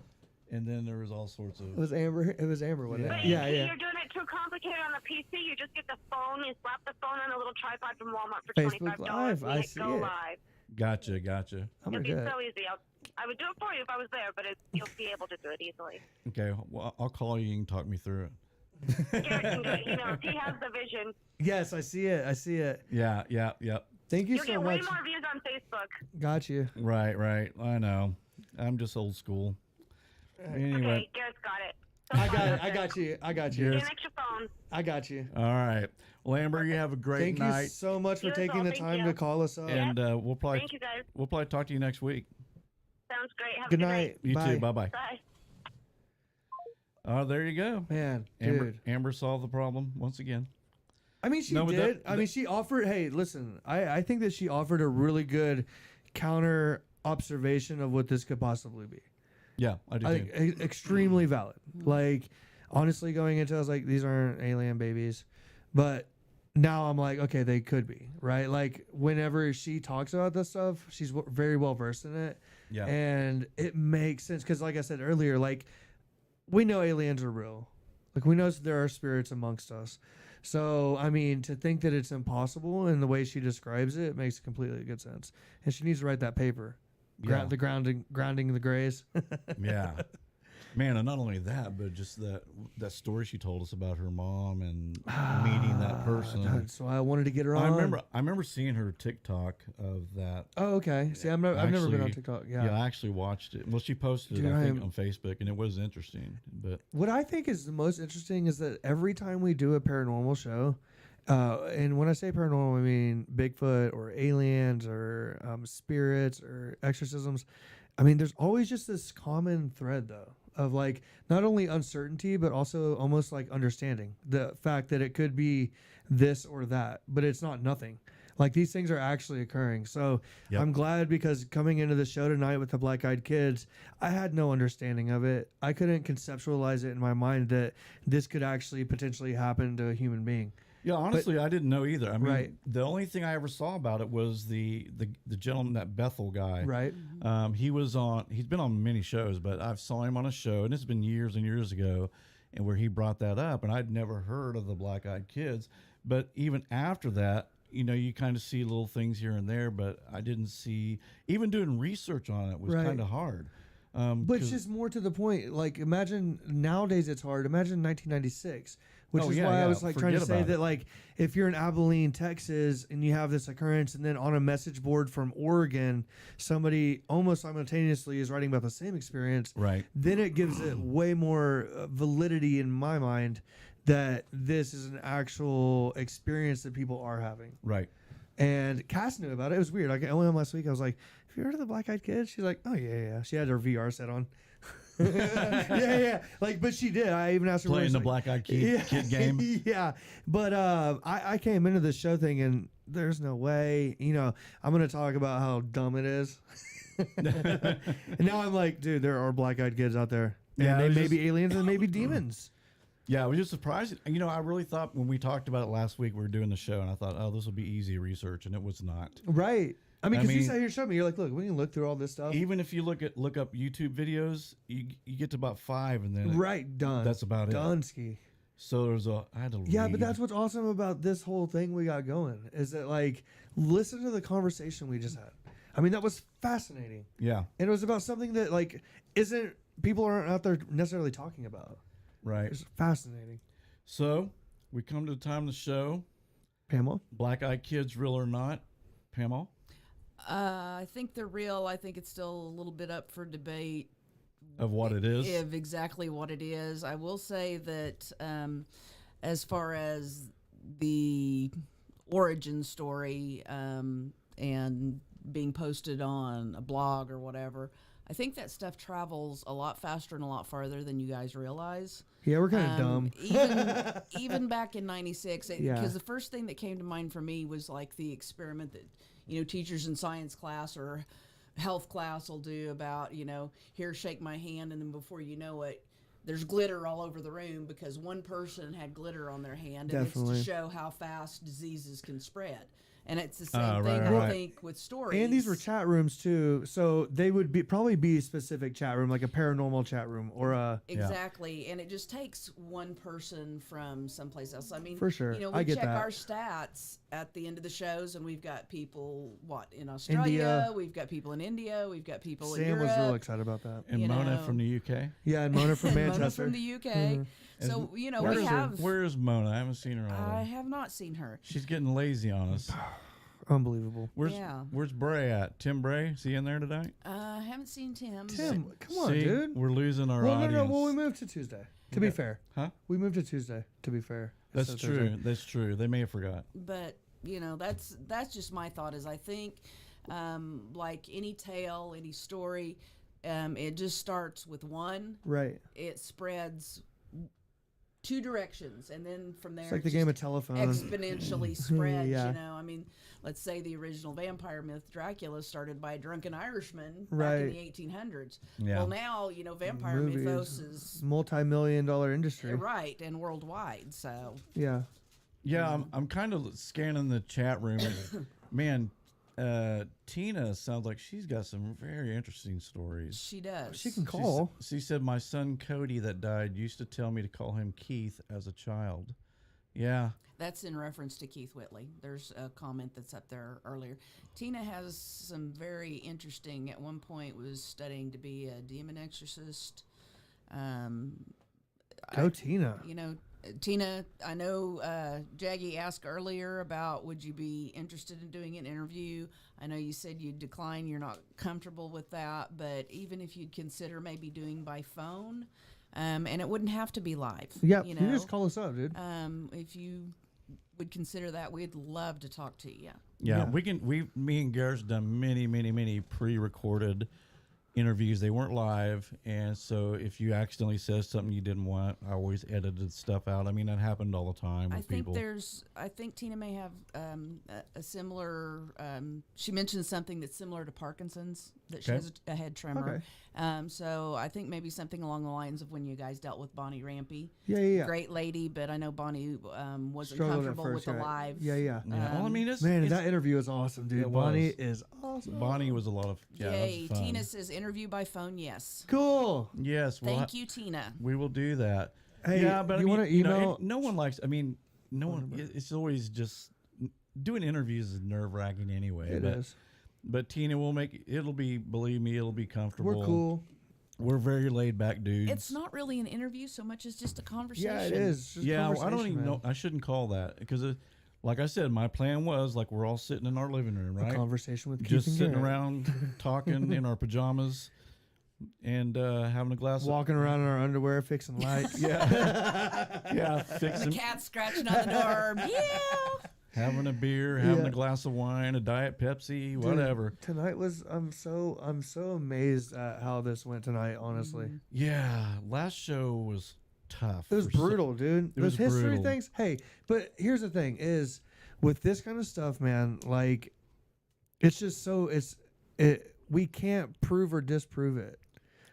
and then there was all sorts of. It was Amber. It was Amber, wasn't But it? you Yeah, see, yeah. you're doing it too complicated on the PC. You just get the phone, you slap the phone on a little tripod from Walmart for Facebook $25. Live, and I you hit see go it. live. Gotcha. I'm It'd gonna be do it. so easy. I would do it for you if I was there, but you'll be able to do it easily. Okay, well, I'll call you and talk me through it. Garrett can do it. He knows. He has the vision. Yes, I see it. I see it. Yeah, yep. Thank you You'll so get much. way more views on Facebook. Got you. Right. I know. I'm just old school. Anyway, Okay, Garrett's got it. I got it. I got you. I got you. Get an extra phone. I got you. All right. Well, Amber, you have a great Thank night. you so much for You as taking well, the thank time you. to call us up. And we'll probably Thank you, guys. talk to you next week. Sounds great. Have Good a good night. You Bye. too. Bye-bye. Bye. Oh, there you go. Man, dude. Amber solved the problem once again. I mean, she No, but did. that- I mean, she offered. Hey, listen. I think that she offered a really good counter observation of what this could possibly be. Yeah, I do I too. think extremely valid. Like, honestly, going into it, I was like, these aren't alien babies, but now I'm like, okay, they could be, right? Like, whenever she talks about this stuff, she's very well versed in it, Yeah. and it makes sense because, like I said earlier, like we know aliens are real, like we know there are spirits amongst us. So, I mean, to think that it's impossible in the way she describes it, makes completely good sense. And she needs to write that paper. Yeah. The grounding the grays. Yeah. Man, and not only that, but just that story she told us about her mom and meeting that person. That's why I wanted to get her on. I remember seeing her TikTok of that. Oh, okay. See, I've never been on Actually, TikTok. Yeah, Yeah. I actually watched it. Well, she posted Dude, it, I think, I'm- on Facebook, and it was interesting. But What I think is the most interesting is that every time we do a paranormal show, and when I say paranormal, I mean Bigfoot or aliens or spirits or exorcisms. I mean, there's always just this common thread, though, of like not only uncertainty, but also almost like understanding the fact that it could be this or that, but it's not nothing. Like these things are actually occurring. So Yep. I'm glad because coming into the show tonight with the Black Eyed Kids, I had no understanding of it. I couldn't conceptualize it in my mind that this could actually potentially happen to a human being. yeah, honestly, I didn't know either. I mean, Right. the only thing I ever saw about it was the gentleman, that Bethel guy. Right. He's been on many shows, but I've saw him on a show, and it's been years and years ago, and where he brought that up, and I'd never heard of the Black Eyed Kids. But even after that, you kind of see little things here and there, but I didn't see, even doing research on it was Right. kind of hard. But it's 'cause- just more to the point. Like, imagine nowadays it's hard. Imagine 1996, which Oh, is yeah, why yeah, I was like trying to forget say about that, it. like, if you're in Abilene, Texas, and you have this occurrence, and then on a message board from Oregon, somebody almost simultaneously is writing about the same experience, Right. then it gives it way more validity in my mind that this is an actual experience that people are having. Right. And Cass knew about it. It was weird. Like, I went on last week. I was like, "Have you heard of the Black Eyed Kids?" She's like, "Oh yeah." She had her VR set on. yeah. Like, but she did. I even asked her Playing the like, Black Eyed Kid game. Yeah, but I came into the show thinking there's no way. I'm gonna talk about how dumb it is. And now I'm like, dude, there are Black Eyed Kids out there. And Yeah, it they was may just- be aliens and maybe demons. Yeah, I was just surprised. I really thought when we talked about it last week, we were doing the show, and I thought, oh, this will be easy research, and it was not. Right. I mean, I because you mean- sat here and showed me, you're like, look, we can look through all this stuff. Even if you look up YouTube videos, you get to about 5, and then Right, done. that's about it. Dunsky. So I had to Yeah, read. but that's what's awesome about this whole thing we got going is that, like, listen to the conversation we just had. I mean, that was fascinating. Yeah, And it was about something that, like, people aren't out there necessarily talking about. right. It's fascinating. So we come to the time of the show. Pamela? Black Eyed Kids, real or not? Pamela? I think they're real. I think it's still a little bit up for debate Of what it is? of exactly what it is. I will say that as far as the origin story and being posted on a blog or whatever, I think that stuff travels a lot faster and a lot farther than you guys realize. Yeah, we're kind of dumb. Even back in '96, because Yeah. the first thing that came to mind for me was like the experiment that teachers in science class or health class will do about here, shake my hand, and then before you know it, there's glitter all over the room because one person had glitter on their hand, and Definitely. it's to show how fast diseases can spread. And it's the same Right, thing, right. I think, with stories. And these were chat rooms, too. So they would probably be a specific chat room, like a paranormal chat room or a... Exactly, and it just takes one person from someplace else. I mean, For sure. we I get check that. our stats at the end of the shows, and we've got people in Australia, India. we've got people in India, we've got people in Sam Europe. was real excited about that. And you Mona know. from the UK? Yeah, and Mona from and Mona Manchester. from the UK. So we Where's have. Where is Mona? I haven't seen her all I day. have not seen her. She's getting lazy on us. Unbelievable. Yeah. Where's Bray at? Tim Bray? Is he in there tonight? I haven't seen Tim. Tim, come on, See, dude. we're losing our Well, audience. no. Well, we moved to Tuesday. To be fair, Huh? we moved to Tuesday. To be fair, That's So true. Thursday. That's true. They may have forgot. But that's just my thought. Is I think, like any tale, any story, it just starts with one. Right. It spreads two directions, and then from there It's like the it game of just telephone. exponentially spreads. Yeah. I mean, let's say the original vampire myth, Dracula, started by a drunken Irishman back Right. in the 1800s. Yeah. Well, now vampire Movies. mythos is Multi-million-dollar industry. right and worldwide. So Yeah. Yeah, I'm kind of scanning the chat room. And, man, Tina sounds like she's got some very interesting stories. she does. She can call. She said, my son Cody that died used to tell me to call him Keith as a child. Yeah. That's in reference to Keith Whitley. There's a comment that's up there earlier. Tina has some very interesting. At one point, was studying to be a demon exorcist. Go Tina. Tina. I know Jaggy asked earlier about would you be interested in doing an interview. I know you said you'd decline. You're not comfortable with that, but even if you'd consider maybe doing by phone, and it wouldn't have to be live. Yeah. you You know. just call us up, dude. If you would consider that, we'd love to talk to you. Yeah, Yeah. me and Garrett's done many pre-recorded interviews. They weren't live, and so if you accidentally said something you didn't want, I always edited stuff out. I mean, that happened all the time with people. I think Tina may have a similar. She mentioned something that's similar to Parkinson's. That she Okay. has a head tremor. Okay. So I think maybe something along the lines of when you guys dealt with Bonnie Rampey. Yeah. Great lady, but I know Bonnie wasn't Struggled at comfortable first, with the right. live. Yeah. Yeah. Well, I mean, it's, Man, it's, that interview is awesome, dude. It Bonnie was. is awesome. Bonnie was a lot of that Yay! was fun. Tina says interview by phone. Yes. Cool. Yes, Thank you, Tina. we will do that. Hey, yeah, but you I mean, wanna you know, email- no one likes. I mean, no one. It's always just doing interviews is nerve wracking anyway. It is. But Tina will make it'll be. Believe me, it'll be comfortable. We're cool. We're very laid back dudes. It's not really an interview so much as just a conversation. Yeah, it is. It's just Yeah, I don't conversation, even man. know. I shouldn't call that because, like I said, my plan was like we're all sitting in our living room, A right? conversation with Keith Just and sitting Garrett. around talking in our pajamas and having a glass walking around in our underwear, fixing lights. yeah, The fixing, cat scratching on the door. Yeah. having a beer, having Yeah. a glass of wine, a Diet Pepsi, Dude, whatever. Tonight was I'm so amazed at how this went tonight. Honestly, Yeah, last show was tough. it was for so- brutal, dude. it was Those history brutal. things. Hey, but here's the thing: is with this kind of stuff, man. Like, it's just so we can't prove or disprove it.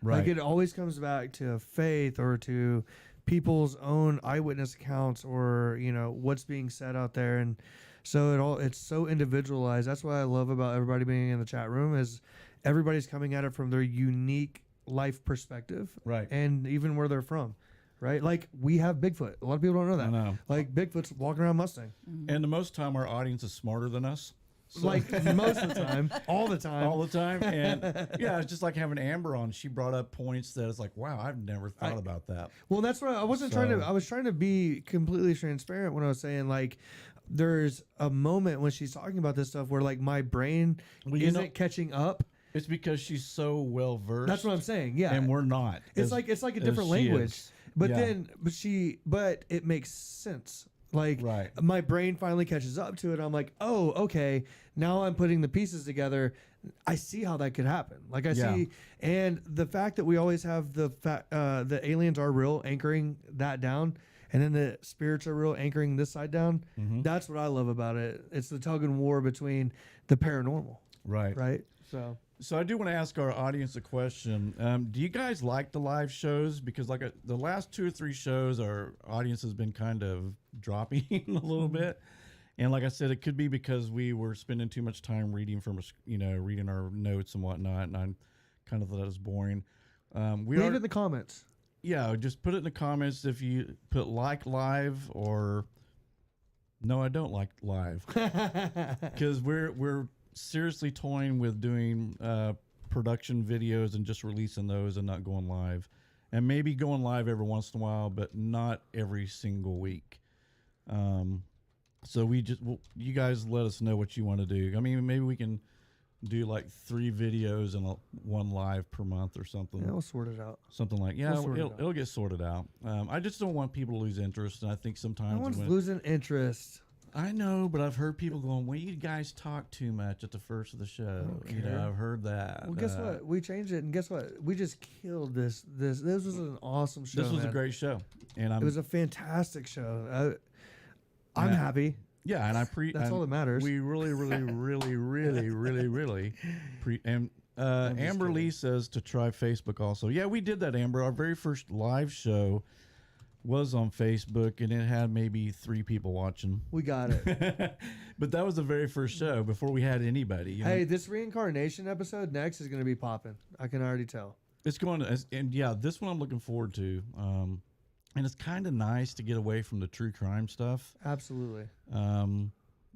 right? Like it always comes back to faith or to people's own eyewitness accounts or what's being said out there, and so it's so individualized. That's what I love about everybody being in the chat room is everybody's coming at it from their unique life perspective, Right. And even where they're from, right? Like we have Bigfoot. A lot of people don't know that. I know. Like Bigfoot's walking around Mustang, And the most time, our audience is smarter than us. So- like most of the time, all the time. all the time. And yeah, it's just like having Amber on. She brought up points that it's like, wow, I've never thought about that. Well, that's what I wasn't trying to. So- I was trying to be completely transparent when I was saying like, there's a moment when she's talking about this stuff where like my brain Well, you isn't know- catching up. It's because she's so well versed. That's what I'm saying. Yeah, And we're not. it's as- like a as different she language. is. But Yeah. but it makes sense. Like Right. my brain finally catches up to it. I'm like, oh, okay. Now I'm putting the pieces together. I see how that could happen. Like I Yeah. see, and the fact that we always have the aliens are real, anchoring that down, and then the spirits are real, anchoring this side down. Mm-hmm. That's what I love about it. It's the tug and war between the paranormal, Right. right? So So I do want to ask our audience a question. Do you guys like the live shows? Because like the last 2 or 3 shows, our audience has been kind of dropping a little bit. And like I said, it could be because we were spending too much time reading from, reading our notes and whatnot. And I kind of thought it was boring. leave it in the comments. Yeah, just put it in the comments if you put like live or no, I don't like live. Because we're seriously toying with doing production videos and just releasing those and not going live, and maybe going live every once in a while, but not every single week. So you guys let us know what you want to do. I mean, maybe we can do like 3 videos and 1 live per month or something. Yeah, we'll sort it out. Something like We'll sort it out. it'll get sorted out. I just don't want people to lose interest, and I think sometimes No one's when, losing interest. I know, but I've heard people going, "Well, you guys talk too much at the first of the show." You know, care. I've heard that. Well, guess what? We changed it, and guess what? We just killed this. This was an awesome show. This was man. a great show, and It was a fantastic show. I'm Yeah. happy. Yeah, and That's all that matters. We really, really, really, really, really, really and just Amber Lee kidding. says to try Facebook also. Yeah, we did that, Amber. Our very first live show was on Facebook, and it had maybe 3 people watching. We got it. But that was the very first show before we had anybody. You know? Hey, this reincarnation episode next is going to be popping. I can already tell. It's going to, and yeah, this one I'm looking forward to. And it's kind of nice to get away from the true crime stuff. Absolutely.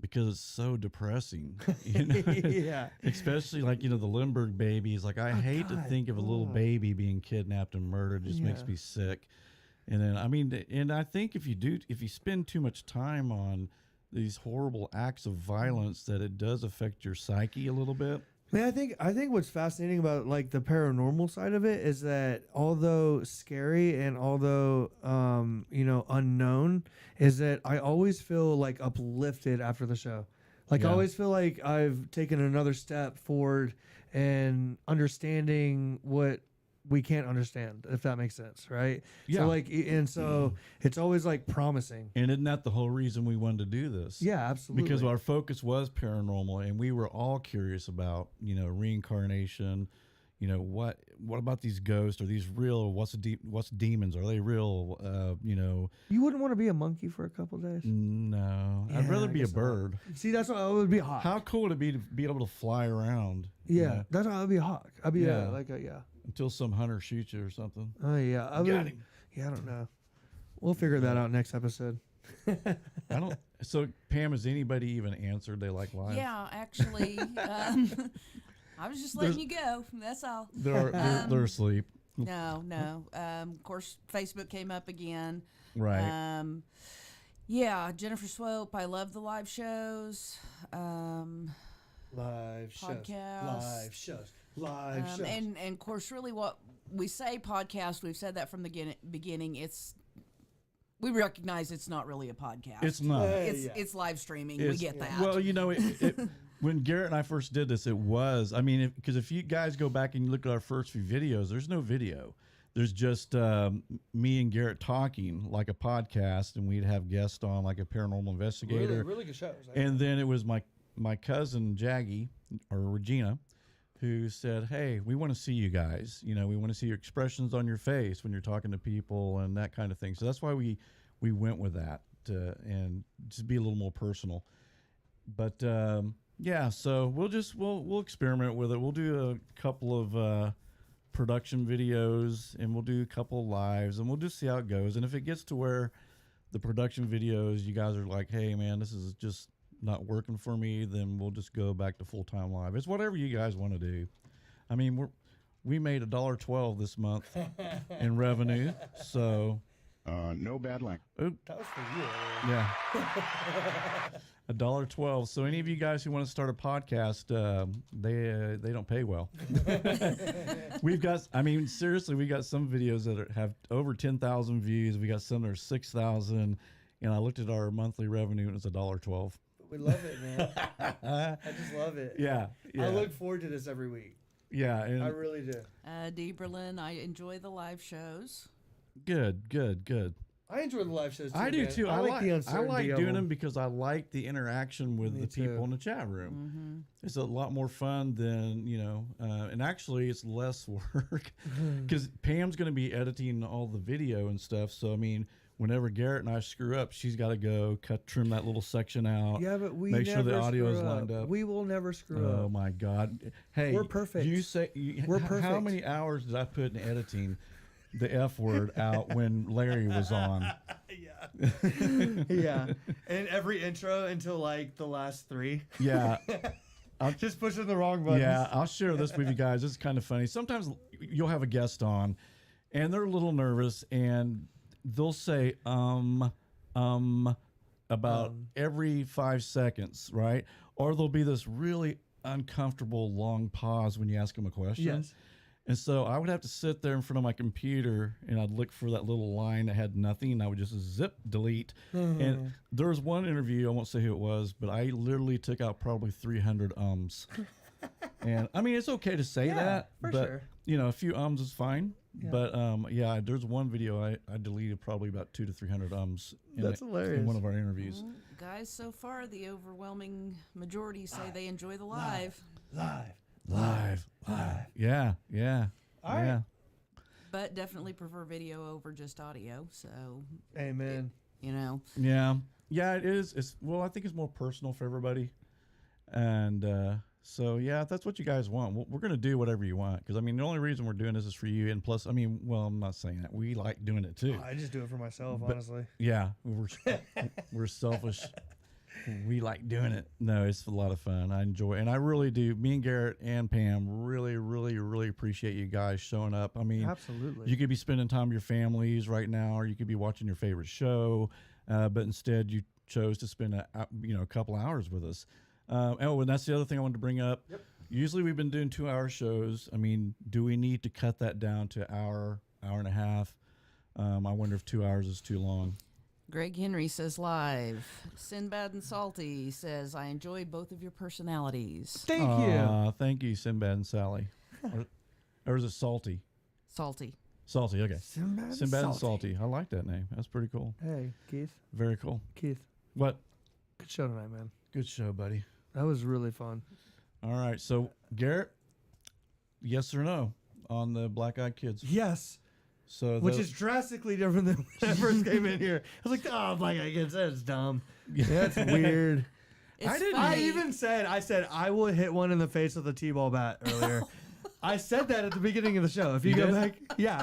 Because it's so depressing, you know? Yeah. Especially like, the Lindbergh babies. Like, I hate to God. think of a little baby being kidnapped and murdered. It just makes Yeah. me sick. And then, I mean, and I think if you spend too much time on these horrible acts of violence, that it does affect your psyche a little bit. Man, I think what's fascinating about like the paranormal side of it is that although scary and although unknown, is that I always feel like uplifted after the show. Like I Yeah. always feel like I've taken another step forward and understanding what we can't understand, if that makes sense, right? Yeah. So like, and so it's always like promising. And isn't that the whole reason we wanted to do this? Yeah, absolutely. Because our focus was paranormal, and we were all curious about, reincarnation. What about these ghosts? Are these real? What's demons? Are they real? You wouldn't want to be a monkey for a couple days. No, Yeah, I'd rather I be a guess not. bird. See, that's why I would be a hawk. How cool would it be to be able to fly around? Yeah, that's why I'd be a hawk. I'd be Yeah. yeah. Until some hunter shoots you or something. Oh yeah, I Got would, him. Yeah, I don't know. We'll figure that out next episode. I don't. So Pam, has anybody even answered they like live? Yeah, actually, I was just letting you go. That's all. They're asleep. No. Of course, Facebook came up again. Right. Yeah, Jennifer Swope. I love the live shows. Live shows. Podcast. Live shows. And of course, really, what we say podcast. We've said that from the beginning. We recognize it's not really a podcast. It's not. It's live streaming. We get that. Well, when Garrett and I first did this, it was. I mean, because if you guys go back and you look at our first few videos, there's no video. There's just me and Garrett talking like a podcast, and we'd have guests on like a paranormal investigator. Really good shows. And then it was my cousin Jaggy or Regina, who said, "Hey, we want to see you guys. We want to see your expressions on your face when you're talking to people and that kind of thing." So that's why we went with that and just be a little more personal. But yeah, so we'll experiment with it. We'll do a couple of production videos, and we'll do a couple of lives, and we'll just see how it goes. And if it gets to where the production videos, you guys are like, "Hey, man, this is just not working for me," then we'll just go back to full-time live. It's whatever you guys want to do. I mean, we made $1.12 this month in revenue, so No bad language. That was for you. yeah, $1.12. So any of you guys who want to start a podcast, they don't pay well. We've got, I mean, seriously, we got some videos that have over 10,000 views. We got some that are 6,000, and I looked at our monthly revenue, and it's $1.12. We love it, man. I just love it. Yeah. I look forward to this every week. Yeah, and I really do. Dee Berlin, I enjoy the live shows. good. I enjoy the live shows too. I do man. too. I like the uncertainty. I like of doing them because I like the interaction with Me the people too. in the chat room. It's a lot more fun than and actually it's less work because Pam's going to be editing all the video and stuff. So I mean, whenever Garrett and I screw up, she's got to go trim that little section out. Yeah, but we make sure the never audio is screw lined up. We will never screw Oh up. my God! Hey, We're perfect. You say We're How perfect. many hours did I put in editing the F word out when Larry was on? Yeah. And every intro until like the last 3. Yeah. Just pushing the wrong buttons. Yeah, I'll share this with you guys. It's kind of funny. Sometimes you'll have a guest on, and they're a little nervous, and they'll say about every 5 seconds, right? Or there'll be this really uncomfortable long pause when you ask them a question. Yes. And so I would have to sit there in front of my computer and I'd look for that little line that had nothing and I would just zip delete. And there was one interview, I won't say who it was, but I literally took out probably 300 ums. And I mean, it's okay to say that, for but sure. you know, a few ums is fine. Yeah. But yeah, there's one video I deleted probably about 200 to 300 ums That's hilarious. in one of our interviews. Well, guys, so far the overwhelming majority say they enjoy the live. Live. Yeah. All right. Yeah. But definitely prefer video over just audio. So, Amen. you know, Yeah. Yeah, it is. Well, I think it's more personal for everybody. And so, yeah, if that's what you guys want, we're going to do whatever you want. Because, I mean, the only reason we're doing this is for you. And plus, I mean, well, I'm not saying that. We like doing it, too. I just do it for myself, But- honestly. Yeah, we're selfish. We like doing it. No, it's a lot of fun. I enjoy it. And I really do. Me and Garrett and Pam really, really, really appreciate you guys showing up. I mean, Absolutely. you could be spending time with your families right now, or you could be watching your favorite show, but instead you chose to spend a couple hours with us. And that's the other thing I wanted to bring up. Yep. Usually we've been doing 2-hour shows. I mean, do we need to cut that down to hour and a half? I wonder if 2 hours is too long. Greg Henry says live. Sinbad and Salty says, I enjoy both of your personalities. Thank you. Thank you, Sinbad and Sally. or is it Salty? Salty. Salty, okay. Sinbad and Salty. I like that name. That's pretty cool. Hey, Keith. Very cool. Keith. What? Good show tonight, man. Good show, buddy. That was really fun. All right. So, Garrett, yes or no on the Black Eyed Kids? Yes. So Which is drastically different than when I first came in here. I was like, oh, Black Eyed Kids, that's dumb. That's weird. It's I didn't- I funny. even said, I will hit one in the face with a T-ball bat earlier. I said that at the beginning of the show. If you go did? back,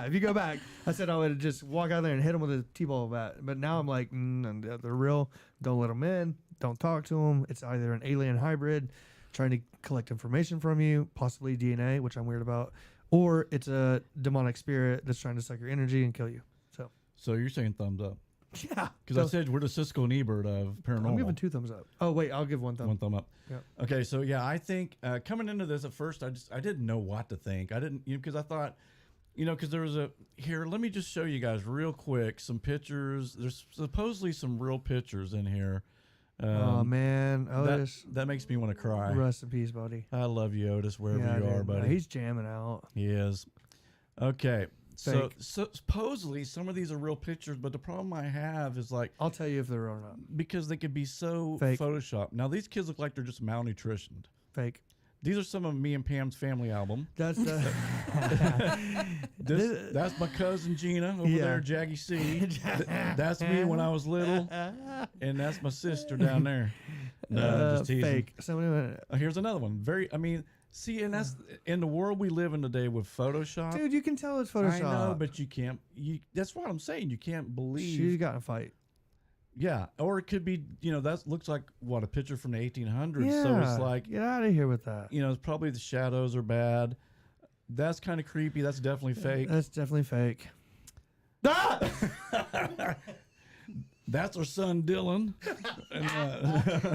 if you go back, I said I would just walk out there and hit them with a T-ball bat. But now I'm like, they're real. Don't let them in. Don't talk to them. It's either an alien hybrid trying to collect information from you, possibly DNA, which I'm weird about, or it's a demonic spirit that's trying to suck your energy and kill you. So you're saying thumbs up? Yeah. Because I said we're the Cisco and Ebert of Paranormal. I'm giving 2 thumbs up. Oh, wait, I'll give 1 thumb. One thumb up. Yep. Okay, so yeah, I think coming into this at first, I didn't know what to think. I didn't, because I thought, because there was let me just show you guys real quick some pictures. There's supposedly some real pictures in here. Oh, man. Otis. That makes me want to cry. Rest in peace, buddy. I love you, Otis, wherever Yeah, you are, dude. buddy. He's jamming out. He is. Okay. Fake. So supposedly some of these are real pictures, but the problem I have is like, I'll tell you if they're real or not. because they could be so Fake. photoshopped. Now these kids look like they're just malnutritioned. Fake. These are some of me and Pam's family album. That's That's my cousin Gina over Yeah. there, Jaggy C. That's me when I was little, and that's my sister down there. No, just teasing. fake. Somebody, Here's another one. See, and that's in the world we live in today with Photoshop. dude, you can tell it's Photoshop. I know, but you can't. That's what I'm saying. You can't believe. She's got in a fight. Yeah, or it could be. That looks like what, a picture from the 1800s. Yeah. So it's like, get out of here with that. it's probably the shadows are bad. That's kind of creepy. That's definitely fake. That's definitely fake. That's our son Dylan.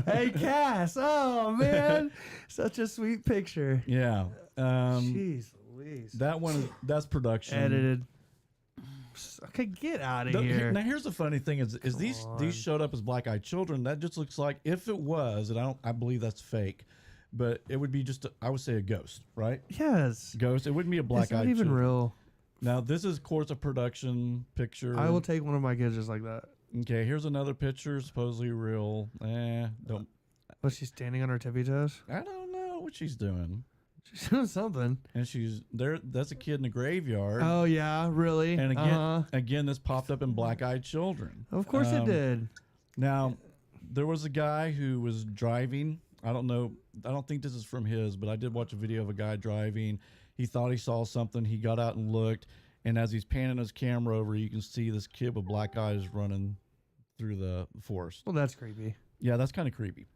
Hey, Cass. Oh, man. Such a sweet picture. Yeah. Jeez Louise. That one, that's production. Edited. Okay, get out of here. Now here's the funny thing: is on. these showed up as black-eyed children? That just looks like, if it was, and I believe that's fake, but it would be just I would say a ghost, right? Yes. Ghost. It wouldn't be a It's black-eyed. not even children. real. Now this is, of course, a production picture. I will take one of my kids just like that. Okay, here's another picture, supposedly real. Don't. Was she standing on her tippy toes? I don't know what she's doing. She's doing something. And she's there. That's a kid in the graveyard. Oh, yeah, really? And again, this popped up in Black-Eyed Children. Of course it did. Now, there was a guy who was driving. I don't know. I don't think this is from his, but I did watch a video of a guy driving. He thought he saw something. He got out and looked. And as he's panning his camera over, you can see this kid with black eyes running through the forest. Well, that's creepy. Yeah, that's kind of creepy.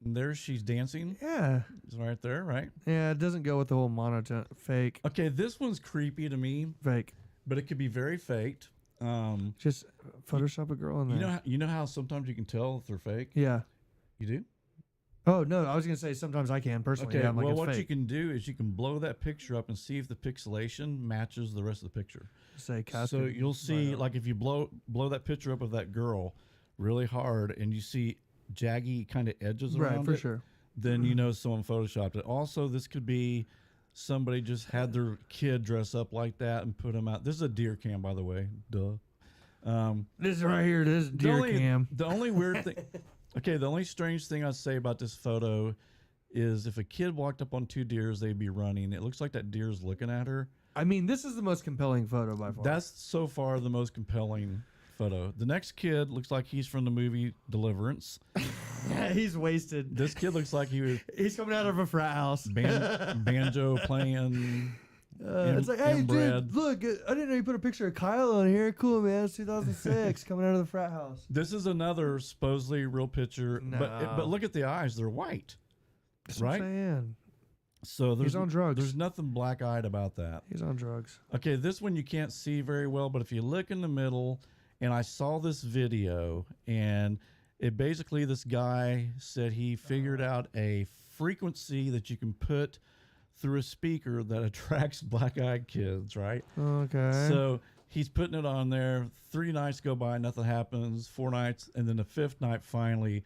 There she's dancing. Yeah. It's right there, right? Yeah, it doesn't go with the whole monotone. Fake. Okay, this one's creepy to me, Fake. but it could be very faked. Just Photoshop a girl in there. You know how sometimes you can tell if they're fake? Yeah. You do? Oh no, I was gonna say sometimes I can personally. Okay, Yeah, I'm like, well, it's what fake. you can do is you can blow that picture up and see if the pixelation matches the rest of the picture. Say So you'll see, like, if you blow that picture up of that girl really hard, and you see jaggy kind of edges around right for it, sure. then you know someone photoshopped it. Also, this could be somebody just had their kid dress up like that and put them out. This is a deer cam, by the way. Duh. This is right here. This is deer cam. The only weird thing, okay, the only strange thing I'd say about this photo is if a kid walked up on two deers, they'd be running. It looks like that deer's looking at her. I mean, this is the most compelling photo by far. That's so far the most compelling photo. The next kid looks like he's from the movie Deliverance. He's wasted. This kid looks like he was He's coming out of a frat house. banjo playing. It's like, hey, inbred. dude, look, I didn't know you put a picture of Kyle on here. Cool, man. It's 2006, coming out of the frat house. This is another supposedly real picture, but No. look at the eyes; they're white, That's what right? I'm saying. So there's on drugs. There's nothing black-eyed about that. He's on drugs. Okay, this one you can't see very well, but if you look in the middle, and I saw this video, and it basically, this guy said he figured out a frequency that you can put through a speaker that attracts black-eyed kids, right? Okay. So he's putting it on there. 3 nights go by, nothing happens. 4 nights, and then the 5th night, finally,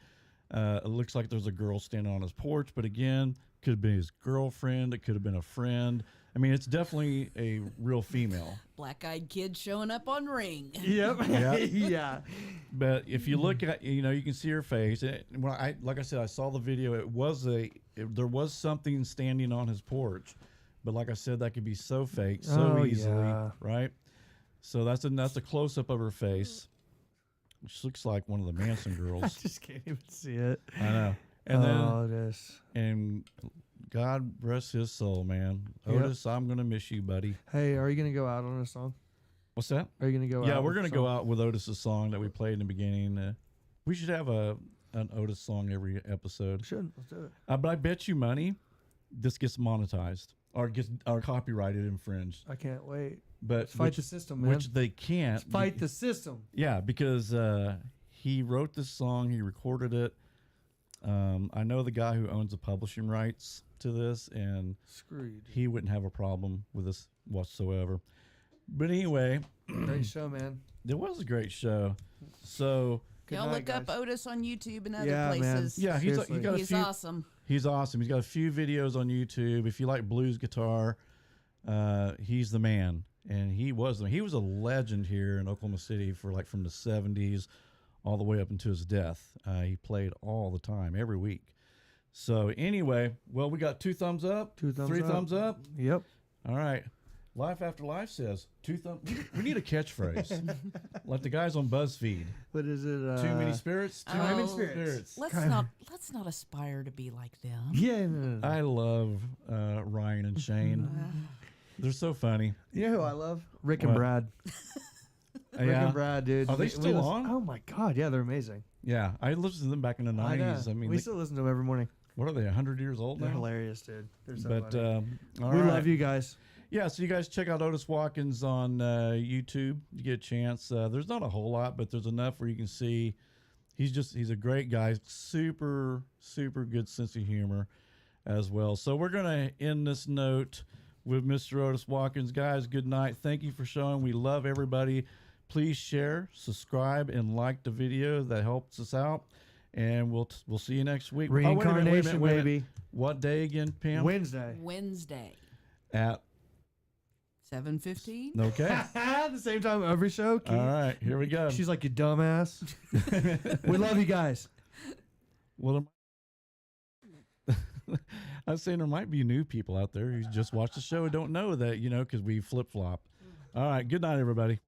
it looks like there's a girl standing on his porch, but again, could have been his girlfriend. It could have been a friend. I mean, it's definitely a real female. Black-eyed kid showing up on Ring. Yep. Yeah. Yeah. But if you look at, you know, you can see her face. When like I said, I saw the video. There was something standing on his porch, but like I said, that could be so fake, so Oh, easily, yeah. right? So that's a close up of her face, which looks like one of the Manson I girls. just can't even see it. I know. And then oh, this. and God rest his soul, man. Yep. Otis, I'm gonna miss you, buddy. Hey, are you gonna go out on a song? What's that? Are you gonna go out? Yeah, we're with gonna a go song? out with Otis's song that we played in the beginning. We should have an Otis song every episode. Should. Let's do it. But I bet you money, this gets monetized or gets copyrighted infringed. I can't wait. But Let's fight the system, man. which they can't. Let's fight the system. Yeah, because he wrote this song, he recorded it. I know the guy who owns the publishing rights to this, and Screwed. he wouldn't have a problem with this whatsoever. But anyway, Great show, man. it was a great show. So Good Y'all night, look up guys. Otis on YouTube and other Yeah, man. places. yeah, he's Seriously. got a He's few. awesome. He's awesome. He's got a few videos on YouTube. If you like blues guitar, he's the man. And he was a legend here in Oklahoma City for like from the 70s all the way up until his death. He played all the time, every week. So anyway, well, we got 2 thumbs up, 2 thumbs 3 up. thumbs up. Yep. All right. Life After Life says 2 thumbs. We need a catchphrase, like the guys on BuzzFeed. What is it? Too many spirits. Too many Oh. spirits. Let's not aspire to be like them. Yeah. No. I love Ryan and Shane. They're so funny. You know who I love? Rick and What? Brad. Rick Yeah. and Brad, dude. Are they We still listen- on? Oh my god, yeah, they're amazing. Yeah, I listened to them back in the 90s. I mean, we they- still listen to them every morning. what are they, 100 years old They're now? hilarious, dude. They're so But funny. all We right. love you guys. Yeah, so you guys check out Otis Watkins on YouTube. You get a chance. There's not a whole lot, but there's enough where you can see he's a great guy. Super, super good sense of humor as well. So we're going to end this note with Mr. Otis Watkins. Guys, good night. Thank you for showing. We love everybody. Please share, subscribe, and like the video. That helps us out. And we'll see you next week. Reincarnation, wait a minute. baby. What day again, Pam? Wednesday. At 7:15. okay. At the same time every show. Keith. All right, here we go. She's like, you dumbass. We love you guys. Well, I was saying there might be new people out there who just watch the show and don't know that, because we flip flop. All right, good night, everybody.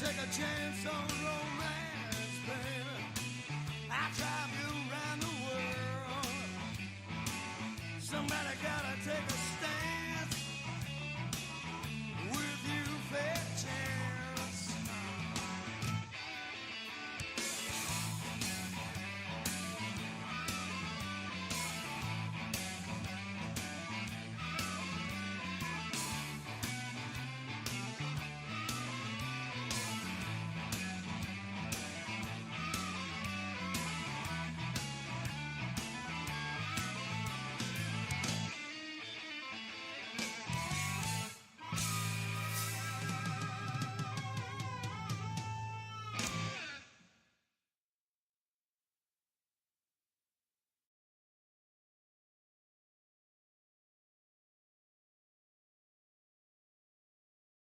take a chance on romance.